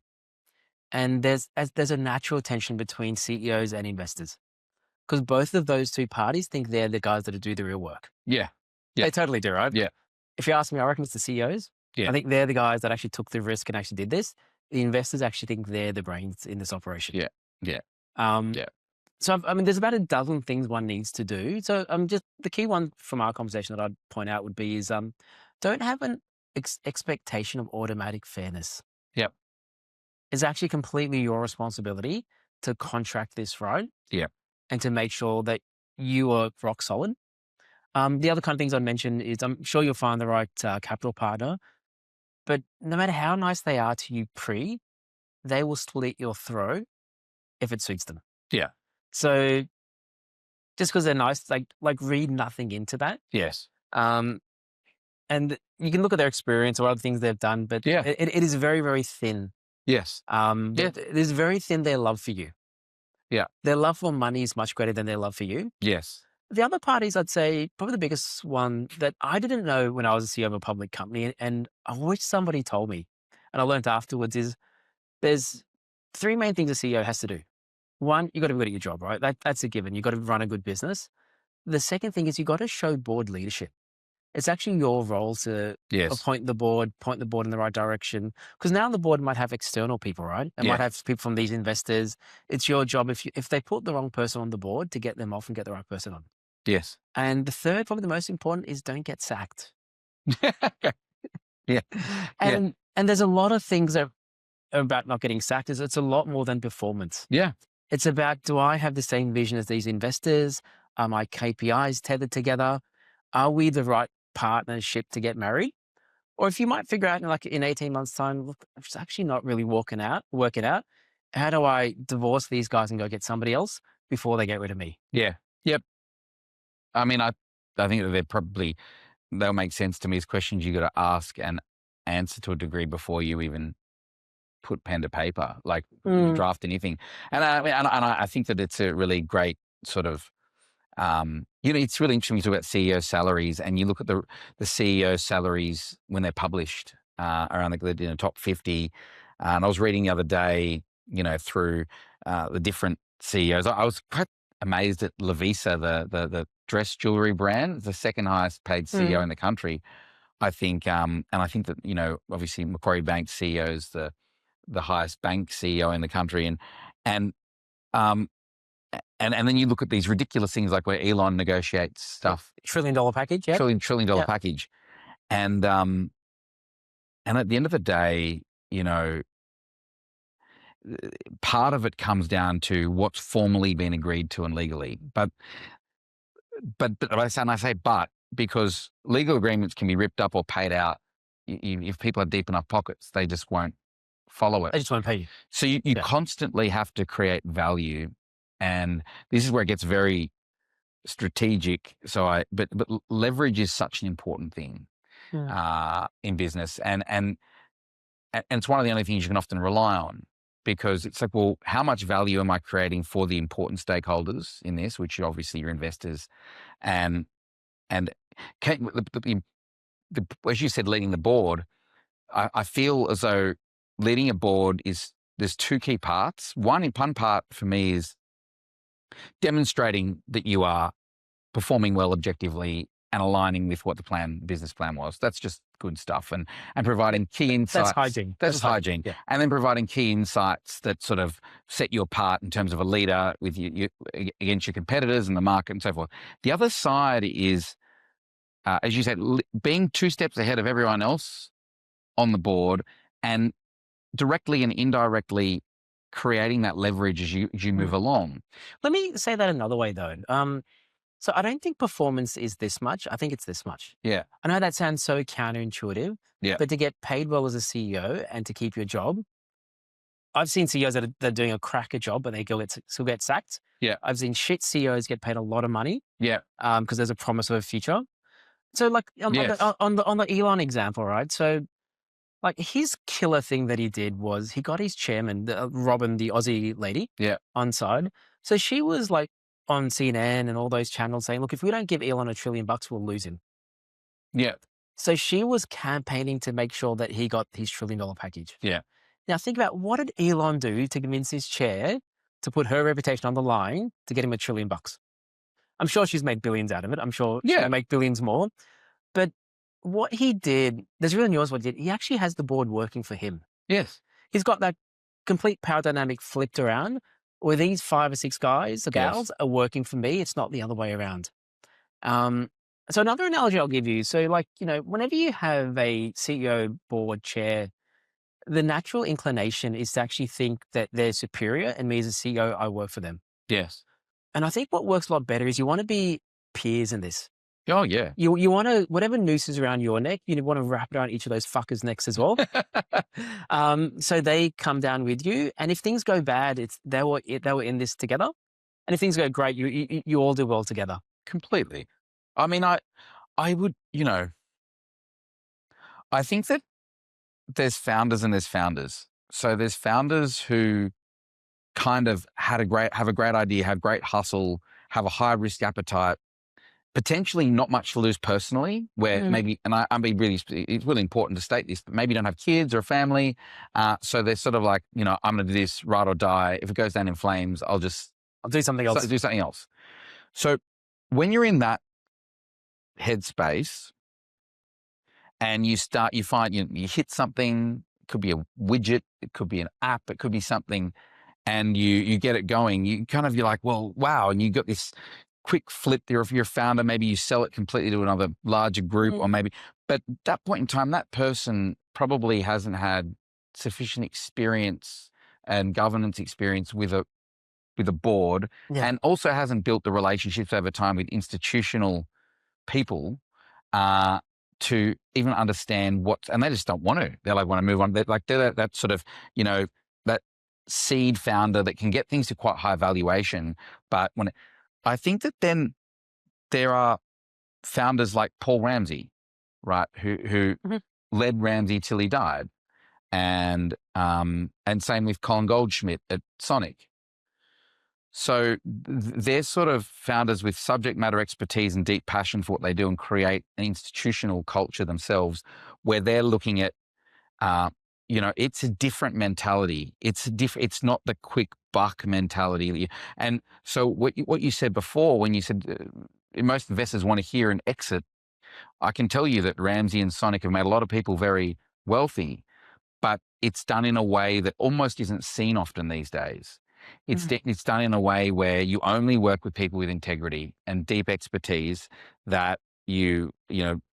And there's a natural tension between CEOs and investors because both of those two parties think they're the guys that do the real work. Yeah. Yeah. They totally do, right? Yeah. If you ask me, I reckon it's the CEOs. Yeah. I think they're the guys that actually took the risk and actually did this. The investors actually think they're the brains in this operation. Yeah. Yeah. Yeah. So, I mean, there's about a dozen things one needs to do. So, just the key one from our conversation that I'd point out would be is don't have an expectation of automatic fairness. Yep. It's actually completely your responsibility to contract this right. Yeah. And to make sure that you are rock solid. The other kind of things I'd mention is I'm sure you'll find the right capital partner, but no matter how nice they are to you they will slit your throat if it suits them. Yeah. So just because they're nice, like read nothing into that. Yes. And you can look at their experience or other things they've done, but Yeah. it is very, very thin. Yes. It is very thin, their love for you. Yeah. Their love for money is much greater than their love for you. Yes. The other parties, I'd say, probably the biggest one that I didn't know when I was a CEO of a public company, and I wish somebody told me, and I learned afterwards, is there's three main things a CEO has to do. One, you got to be good at your job, right? That's a given. You got to run a good business. The second thing is you got to show board leadership. It's actually your role to point the board in the right direction. Because now the board might have external people, right? It might have people from these investors. It's your job if they put the wrong person on the board to get them off and get the right person on. Yes. And the third, probably the most important, is don't get sacked. Yeah. And there's a lot of things that are about not getting sacked. It's a lot more than performance. Yeah. It's about, do I have the same vision as these investors? Are my KPIs tethered together? Are we the right partnership to get married? Or if you might figure out in 18 months' time, look, it's actually not really working out. How do I divorce these guys and go get somebody else before they get rid of me? Yeah. Yep. I mean, I think that they'll make sense to me as questions you got to ask and answer to a degree before you even put pen to paper, like draft anything. And I think that it's a really great sort of, it's really interesting when you talk about CEO salaries and you look at the CEO salaries when they're published around the top 50. And I was reading the other day, through the different CEOs. I was quite amazed at Lovisa, the dress jewelry brand, the second highest paid CEO in the country, I think. And I think that, obviously Macquarie Bank CEO is the highest bank CEO in the country. And then you look at these ridiculous things like where Elon negotiates stuff. $1 trillion package, yeah. Trillion dollar package. And at the end of the day, part of it comes down to what's formally been agreed to and legally. But I say because legal agreements can be ripped up or paid out. If people have deep enough pockets, they just won't follow it. They just won't pay you. So you constantly have to create value. And this is where it gets very strategic. But leverage is such an important thing in business. And it's one of the only things you can often rely on, because it's like, well, how much value am I creating for the important stakeholders in this, which are obviously your investors, and as you said, leading the board, I feel as though leading a board there's two key parts. One part for me is demonstrating that you are performing well objectively and aligning with what the business plan was. That's just good stuff. And providing key insights. That's hygiene. That's hygiene. Yeah. And then providing key insights that sort of set you apart in terms of a leader with you against your competitors and the market and so forth. The other side is, as you said, being 2 steps ahead of everyone else on the board and directly and indirectly creating that leverage as you move along. Let me say that another way though. So I don't think performance is this much. I think it's this much. Yeah. I know that sounds so counterintuitive, but to get paid well as a CEO and to keep your job, I've seen CEOs that are doing a cracker job, but they still get sacked. Yeah. I've seen shit CEOs get paid a lot of money. Yeah. Because there's a promise of a future. So like Yes. on the Elon example, right? So like his killer thing that he did was he got his chairman, Robin, the Aussie lady, Yeah. on side. So she was like on CNN and all those channels saying, look, if we don't give Elon $1 trillion, we'll lose him. Yeah. So she was campaigning to make sure that he got his $1 trillion package. Yeah. Now think about, what did Elon do to convince his chair to put her reputation on the line to get him $1 trillion? I'm sure she's made billions out of it. I'm sure she'll Yeah. make billions more. But what he did, there's really nuance what he did. He actually has the board working for him. Yes. He's got that complete power dynamic flipped around, where these 5 or 6 guys or Yes. gals are working for me. It's not the other way around. So another analogy I'll give you. So like, whenever you have a CEO, board, chair, the natural inclination is to actually think that they're superior, and me as a CEO, I work for them. Yes. And I think what works a lot better is you want to be peers in this. Oh, yeah. You want to, whatever noose is around your neck, you want to wrap it around each of those fuckers' necks as well. So they come down with you. And if things go bad, they were in this together. And if things go great, you all do well together. Completely. I mean, I would, I think that there's founders and there's founders. So there's founders who kind of have a great idea, have great hustle, have a high risk appetite, potentially not much to lose personally, where maybe, and I'm being really, it's really important to state this, but maybe you don't have kids or a family. So they're sort of like, I'm going to do this, ride or die. If it goes down in flames, I'll do something else. do something else. So when you're in that headspace and you find, you hit something, it could be a widget, it could be an app, it could be something, and you get it going, you're like, well, wow. And you got this quick flip there. If you're a founder, maybe you sell it completely to another larger group or maybe, but at that point in time, that person probably hasn't had sufficient experience and governance experience with a board, and also hasn't built the relationships over time with institutional people to even understand and they just don't want to. They want to move on. They're that sort of, that seed founder that can get things to quite high valuation. But I think that then there are founders like Paul Ramsey, right, who led Ramsey till he died, and same with Colin Goldschmidt at Sonic. So they're sort of founders with subject matter expertise and deep passion for what they do, and create an institutional culture themselves, where they're looking at, it's a different mentality. It's not the quick buck mentality. And so what you said before, when you said most investors want to hear an exit, I can tell you that Ramsey and Sonic have made a lot of people very wealthy, but it's done in a way that almost isn't seen often these days. It's done in a way where you only work with people with integrity and deep expertise, that you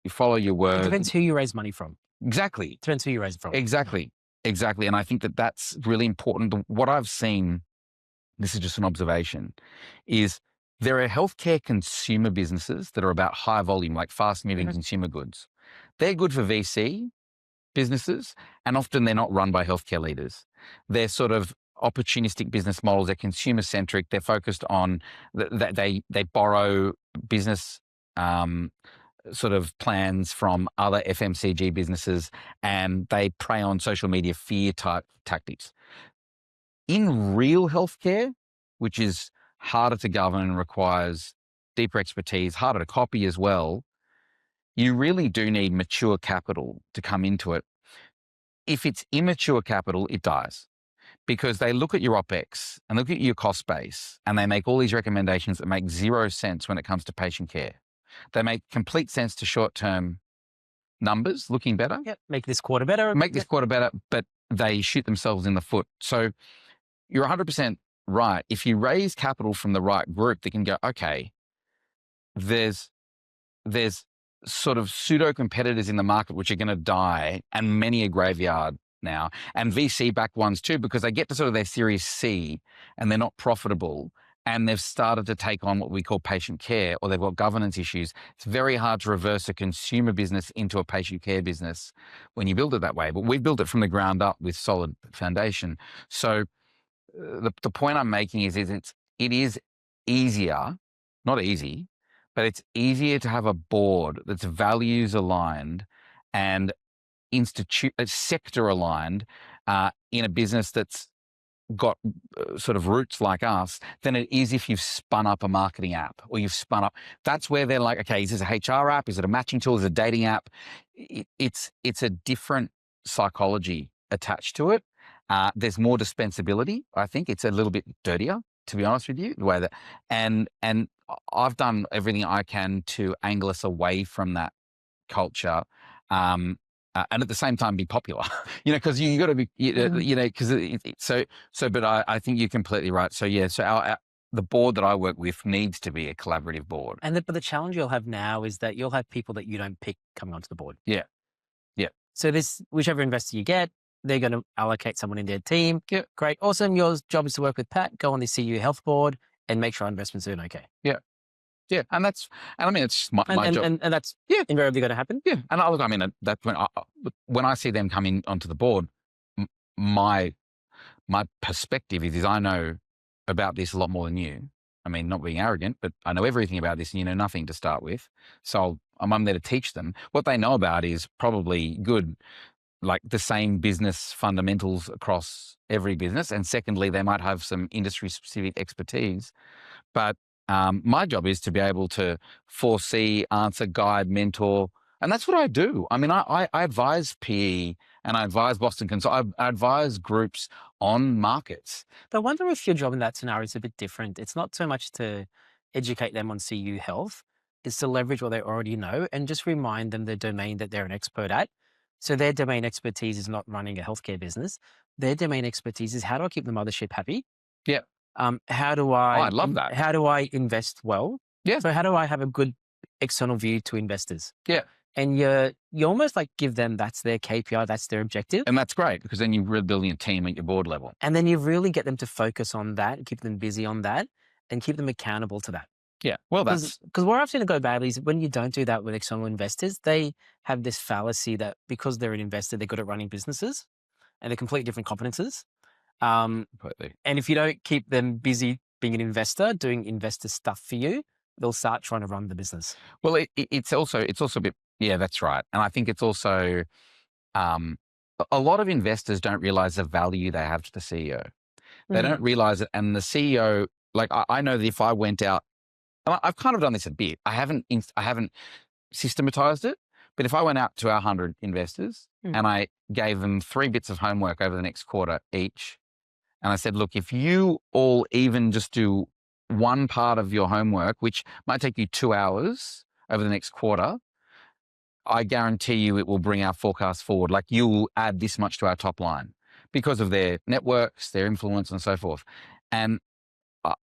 follow your word. It depends who you raise money from. Exactly. It depends who you raise it from. Exactly. And I think that that's really important. What I've seen, this is just an observation, is there are healthcare consumer businesses that are about high volume, like fast moving consumer goods. They're good for VC businesses, and often they're not run by healthcare leaders. They're sort of opportunistic business models. They're consumer centric. They're focused on they borrow business sort of plans from other FMCG businesses, and they prey on social media fear type tactics. In real healthcare, which is harder to govern and requires deeper expertise, harder to copy as well, you really do need mature capital to come into it. If it's immature capital, it dies, because they look at your OPEX and look at your cost base, and they make all these recommendations that make zero sense when it comes to patient care. They make complete sense to short-term numbers looking better. Yep. Make this quarter better. But they shoot themselves in the foot. So you're 100% right. If you raise capital from the right group, they can go, okay, there's sort of pseudo competitors in the market which are going to die, and many a graveyard now, and VC-backed ones too, because they get to sort of their Series C and they're not profitable, and they've started to take on what we call patient care, or they've got governance issues. It's very hard to reverse a consumer business into a patient care business when you build it that way. But we've built it from the ground up with solid foundation. So the point I'm making is it is easier, not easy, but it's easier to have a board that's values aligned and sector aligned in a business that's got sort of roots like us than it is if you've spun up a marketing app or you've spun up. That's where they're like, okay, is this a HR app? Is it a matching tool? Is it a dating app? It's a different psychology attached to it. There's more dispensability. I think it's a little bit dirtier, to be honest with you, the way that, and I've done everything I can to angle us away from that culture. And at the same time be popular, because you got to be, because but I think you're completely right. So yeah, so the board that I work with needs to be a collaborative board. But the challenge you'll have now is that you'll have people that you don't pick coming onto the board. Yeah. Yeah. So whichever investor you get, they're going to allocate someone in their team. Yeah. Great. Awesome. Your job is to work with Pat, go on the CU Health Board and make sure our investments are doing okay. Yeah. Yeah, and I mean, it's my job. And that's invariably going to happen. Yeah, and I mean, that's when I see them coming onto the board, my perspective is I know about this a lot more than you. I mean, not being arrogant, but I know everything about this and you know nothing to start with. So I'm there to teach them. What they know about is probably good, like the same business fundamentals across every business. And secondly, they might have some industry specific expertise, but my job is to be able to foresee, answer, guide, mentor. And that's what I do. I mean, I advise PE and I advise Boston Consult. I advise groups on markets. But I wonder if your job in that scenario is a bit different. It's not so much to educate them on CU Health. It's to leverage what they already know and just remind them the domain that they're an expert at. So their domain expertise is not running a healthcare business. Their domain expertise is how do I keep the mothership happy? Yeah. How do I? Oh, I love that. How do I invest well? Yeah. So how do I have a good external view to investors? Yeah. And you almost like give them, that's their KPI, that's their objective. And that's great because then you're really building a team at your board level. And then you really get them to focus on that, keep them busy on that and keep them accountable to that. Yeah. Well, that's because where I've seen it go badly is when you don't do that with external investors, they have this fallacy that because they're an investor, they're good at running businesses and they're completely different competences. completely. And if you don't keep them busy being an investor, doing investor stuff for you, they'll start trying to run the business. Well, it's also a bit, yeah, that's right. And I think it's also, a lot of investors don't realize the value they have to the CEO. They don't realize it. And the CEO, like I know that if I went out, and I've kind of done this a bit. I haven't systematized it, but if I went out to our 100 investors and I gave them 3 bits of homework over the next quarter each, and I said, look, if you all even just do one part of your homework, which might take you 2 hours over the next quarter, I guarantee you it will bring our forecast forward. Like you'll add this much to our top line because of their networks, their influence and so forth. And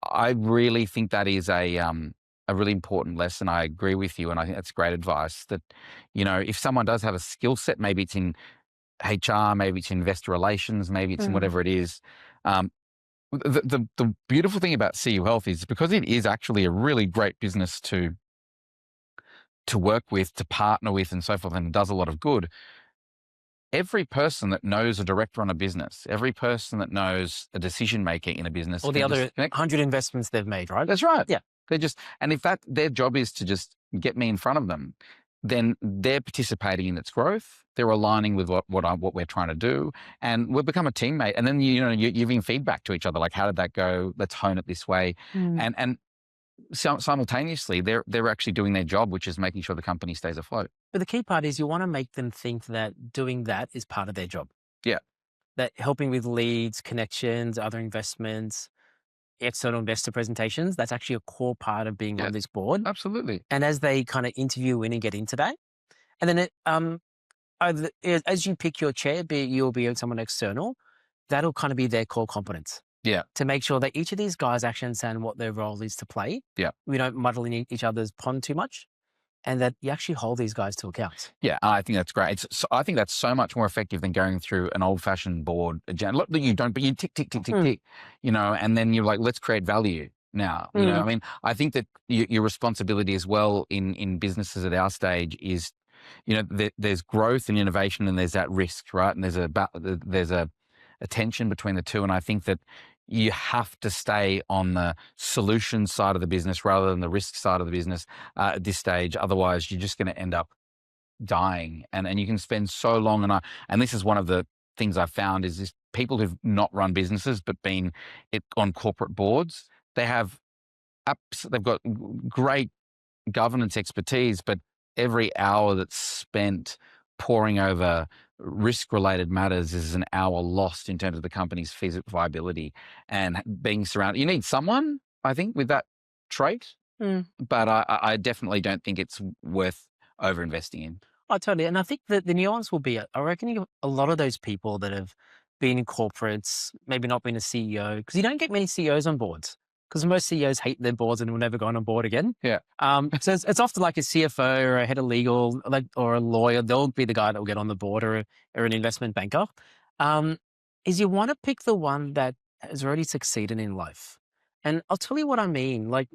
I really think that is a really important lesson. I agree with you. And I think that's great advice that, if someone does have a skill set, maybe it's in HR, maybe it's in investor relations, maybe it's in whatever it is. The beautiful thing about CU Health is because it is actually a really great business to work with, to partner with and so forth, and it does a lot of good. Every person that knows a director on a business, every person that knows a decision maker in a business, or the other 100 investments they've made, right? That's right. Yeah. And if their job is to just get me in front of them, then they're participating in its growth. They're aligning with what we're trying to do, and we've become a teammate. And then you're giving feedback to each other, like how did that go? Let's hone it this way. And simultaneously, they're actually doing their job, which is making sure the company stays afloat. But the key part is you want to make them think that doing that is part of their job. Yeah. That helping with leads, connections, other investments, external investor presentations, that's actually a core part of being on this board. Absolutely. And as they kind of interview in and get into that, and then as you pick your chair, be it you or be it someone external, that'll kind of be their core competence. Yeah. To make sure that each of these guys actually understand what their role is to play. Yeah. We don't muddle in each other's pond too much. And that you actually hold these guys to account. Yeah, I think that's great. I think that's so much more effective than going through an old-fashioned board agenda. Look, you don't, but you tick, tick, tick, tick, tick, and then you're like, let's create value now. I mean, I think that your responsibility as well in businesses at our stage is, there's growth and innovation and there's that risk, right? And there's a tension between the two. And I think that, you have to stay on the solution side of the business rather than the risk side of the business at this stage. Otherwise, you're just going to end up dying. And you can spend so long. And this is one of the things I found is this people who've not run businesses but been on corporate boards, they've got great governance expertise, but every hour that's spent poring over risk-related matters is an hour lost in terms of the company's viability and being surrounded. You need someone, I think, with that trait, but I definitely don't think it's worth over-investing in. Oh, totally. And I think that the nuance will be, I reckon a lot of those people that have been in corporates, maybe not been a CEO, because you don't get many CEOs on boards, because most CEOs hate their boards and will never go on board again. Yeah. So it's often like a CFO or a head of legal, or a lawyer. They'll be the guy that will get on the board, or an investment banker. Is you want to pick the one that has already succeeded in life. And I'll tell you what I mean. Like,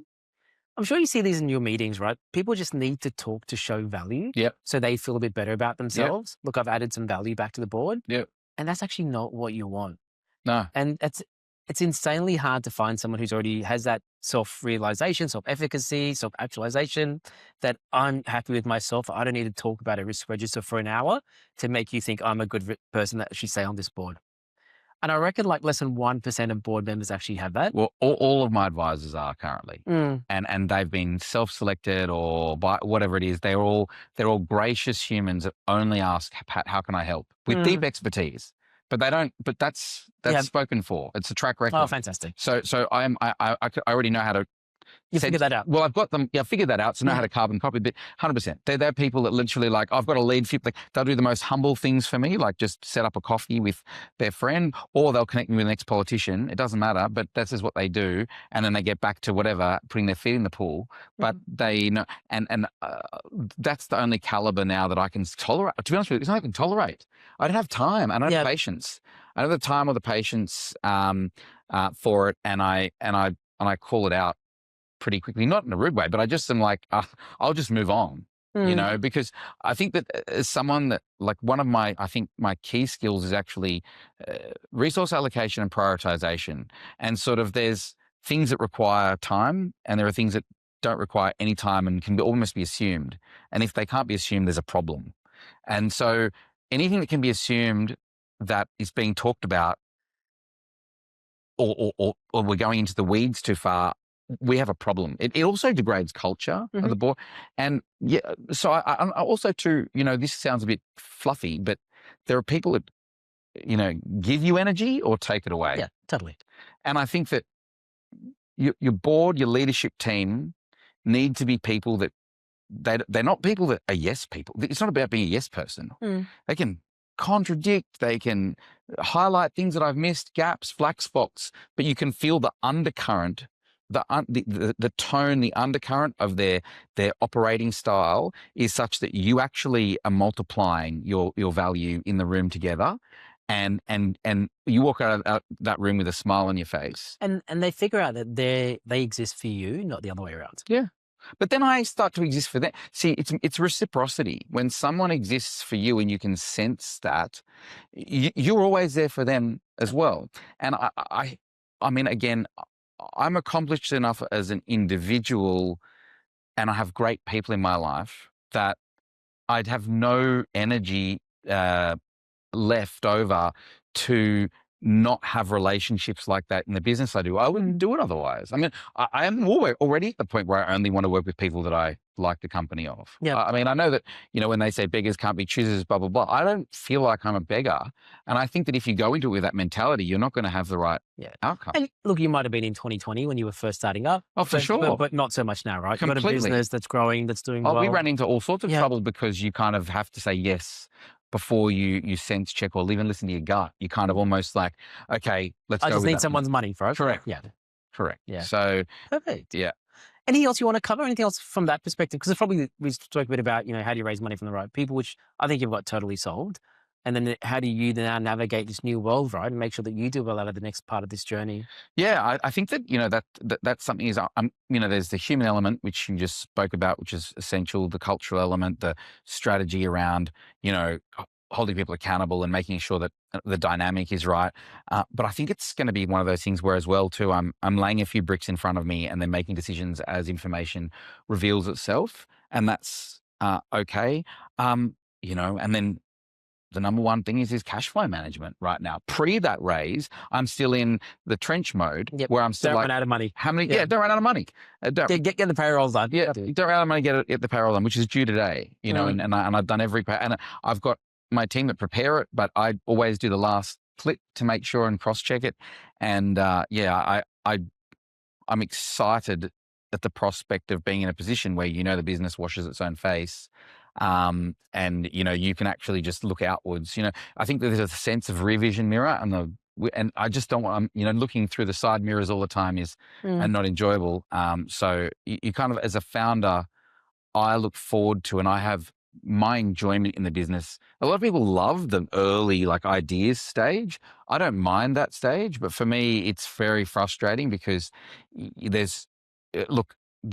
I'm sure you see these in your meetings, right? People just need to talk to show value. Yep. So they feel a bit better about themselves. Yep. Look, I've added some value back to the board. Yep. And that's actually not what you want. No. And it's insanely hard to find someone who's already has that self-realization, self-efficacy, self-actualization, that I'm happy with myself. I don't need to talk about a risk register for an hour to make you think I'm a good person that should stay on this board. And I reckon like less than 1% of board members actually have that. Well, all of my advisors are currently, and they've been self-selected or by whatever it is. They're all gracious humans that only ask, Pat, how can I help? With deep expertise, but they don't. But that's spoken for. It's a track record. Oh, fantastic! So I already know how to. You figured that out. Well, I've got them. Yeah, I figured that out. So I know how to carbon copy, but 100%. They're people that literally like, I've got a lead. They'll do the most humble things for me, like just set up a coffee with their friend, or they'll connect me with the next politician. It doesn't matter, but that's just what they do. And then they get back to whatever, putting their feet in the pool. But they know, and that's the only caliber now that I can tolerate. To be honest with you, it's not I can tolerate. I don't have time. I don't have patience. I don't have the time or the patience for it, and I call it out pretty quickly, not in a rude way, but I just am like, I'll just move on, you know, because I think that as someone that like I think my key skills is actually resource allocation and prioritization. And sort of there's things that require time and there are things that don't require any time and can almost be assumed. And if they can't be assumed, there's a problem. And so anything that can be assumed that is being talked about or we're going into the weeds too far, we have a problem. It also degrades culture of the board. And yeah, so I also too, you know, this sounds a bit fluffy, but there are people that, you know, give you energy or take it away. Yeah, totally. And I think that your board, your leadership team need to be people that they're not people that are yes people. It's not about being a yes person. They can contradict, they can highlight things that I've missed, gaps, black spots, but you can feel the undercurrent, the tone, the undercurrent of their operating style is such that you actually are multiplying your value in the room together, and you walk out of that room with a smile on your face. And they figure out that they exist for you, not the other way around. Yeah. But then I start to exist for them. See, it's reciprocity. When someone exists for you and you can sense that, you're always there for them as well. And I mean, again, I'm accomplished enough as an individual and I have great people in my life that I'd have no energy left over to not have relationships like that in the business I do. I wouldn't do it otherwise. I mean, I am already at the point where I only want to work with people that I like the company of. Yeah. I mean, I know that, you know, when they say beggars can't be choosers, blah, blah, blah, I don't feel like I'm a beggar. And I think that if you go into it with that mentality, you're not going to have the right outcome. And look, you might have been in 2020 when you were first starting up. Oh, for sure. But not so much now, right? Completely. You've got a business that's growing, that's doing well. We ran into all sorts of trouble because you kind of have to say yes before you sense check or even listen to your gut. You kind of almost like, okay, let's go with that. I just need someone's money for it. Correct. Yeah. Correct. Yeah. So perfect. Yeah. Anything else you want to cover? Anything else from that perspective? Because probably we talked a bit about, you know, how do you raise money from the right people, which I think you've got totally solved. And then how do you now navigate this new world, right? And make sure that you do well out of the next part of this journey. Yeah, I think that, you know, that's something is, you know, there's the human element, which you just spoke about, which is essential, the cultural element, the strategy around, you know, holding people accountable and making sure that the dynamic is right. But I think it's going to be one of those things where as well too, I'm laying a few bricks in front of me and then making decisions as information reveals itself. And that's okay. And then the number one thing is cash flow management right now. Pre that raise, I'm still in the trench mode where I'm still don't run out of money. How many? Yeah, don't run out of money. Get the payrolls done. Yeah, don't run out of money. Get the payroll done, which is due today. And I've done every pay, and I've got my team that prepare it, but I always do the last click to make sure and cross check it. And I'm excited at the prospect of being in a position where the business washes its own face. And you can actually just look outwards. I think that there's a sense of rear vision mirror, and I just don't want. Looking through the side mirrors all the time is and not enjoyable. So you kind of, as a founder, I look forward to, and I have my enjoyment in the business. A lot of people love the early ideas stage. I don't mind that stage, but for me, it's very frustrating because there's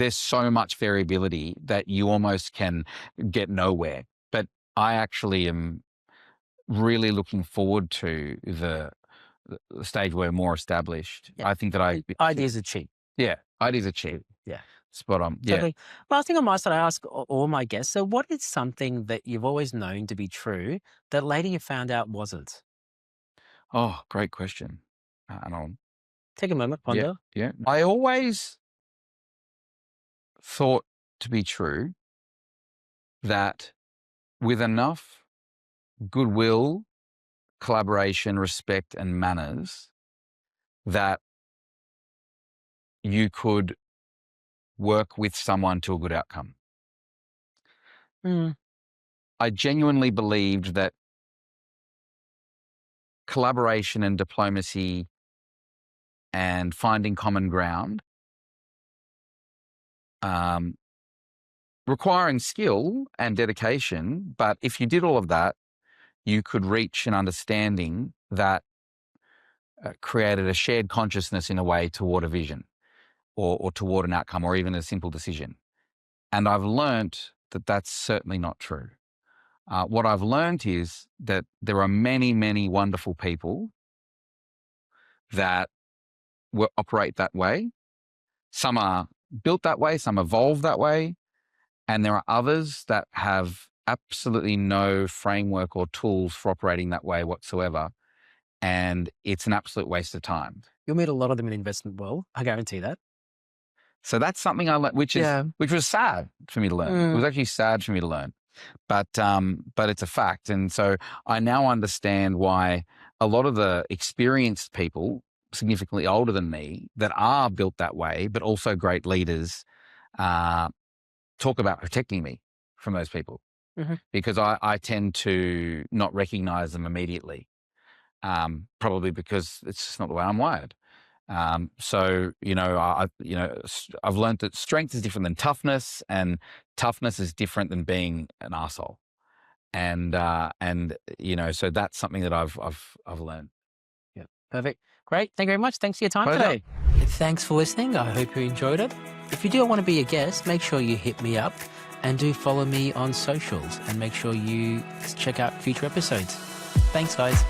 so much variability that you almost can get nowhere. But I actually am really looking forward to the stage where we're more established. Yeah. I think that ideas are cheap. Yeah, ideas are cheap. Yeah. Spot on. Yeah. Totally. Last thing on my side, I ask all my guests, so what is something that you've always known to be true that later you found out wasn't? Oh, great question. And I'll take a moment, ponder. Yeah. I always thought to be true that with enough goodwill, collaboration, respect, and manners, that you could work with someone to a good outcome. I genuinely believed that collaboration and diplomacy and finding common ground, requiring skill and dedication, but if you did all of that, you could reach an understanding that created a shared consciousness in a way toward a vision or toward an outcome or even a simple decision. And I've learnt that that's certainly not true. What I've learned is that there are many, many wonderful people that operate that way. Some are built that way, some evolve that way, and there are others that have absolutely no framework or tools for operating that way whatsoever. And it's an absolute waste of time. You'll meet a lot of them in the investment world. I guarantee that. So that's something I learned, which was sad for me to learn. It was actually sad for me to learn, but it's a fact. And so I now understand why a lot of the experienced people, significantly older than me, that are built that way, but also great leaders, talk about protecting me from those people, because I tend to not recognize them immediately, probably because it's just not the way I'm wired. So, I've learned that strength is different than toughness, and toughness is different than being an arsehole. And so that's something that I've learned. Yeah. Perfect. Great. Thank you very much. Thanks for your time today. Thanks for listening. I hope you enjoyed it. If you do want to be a guest, make sure you hit me up and do follow me on socials, and make sure you check out future episodes. Thanks, guys.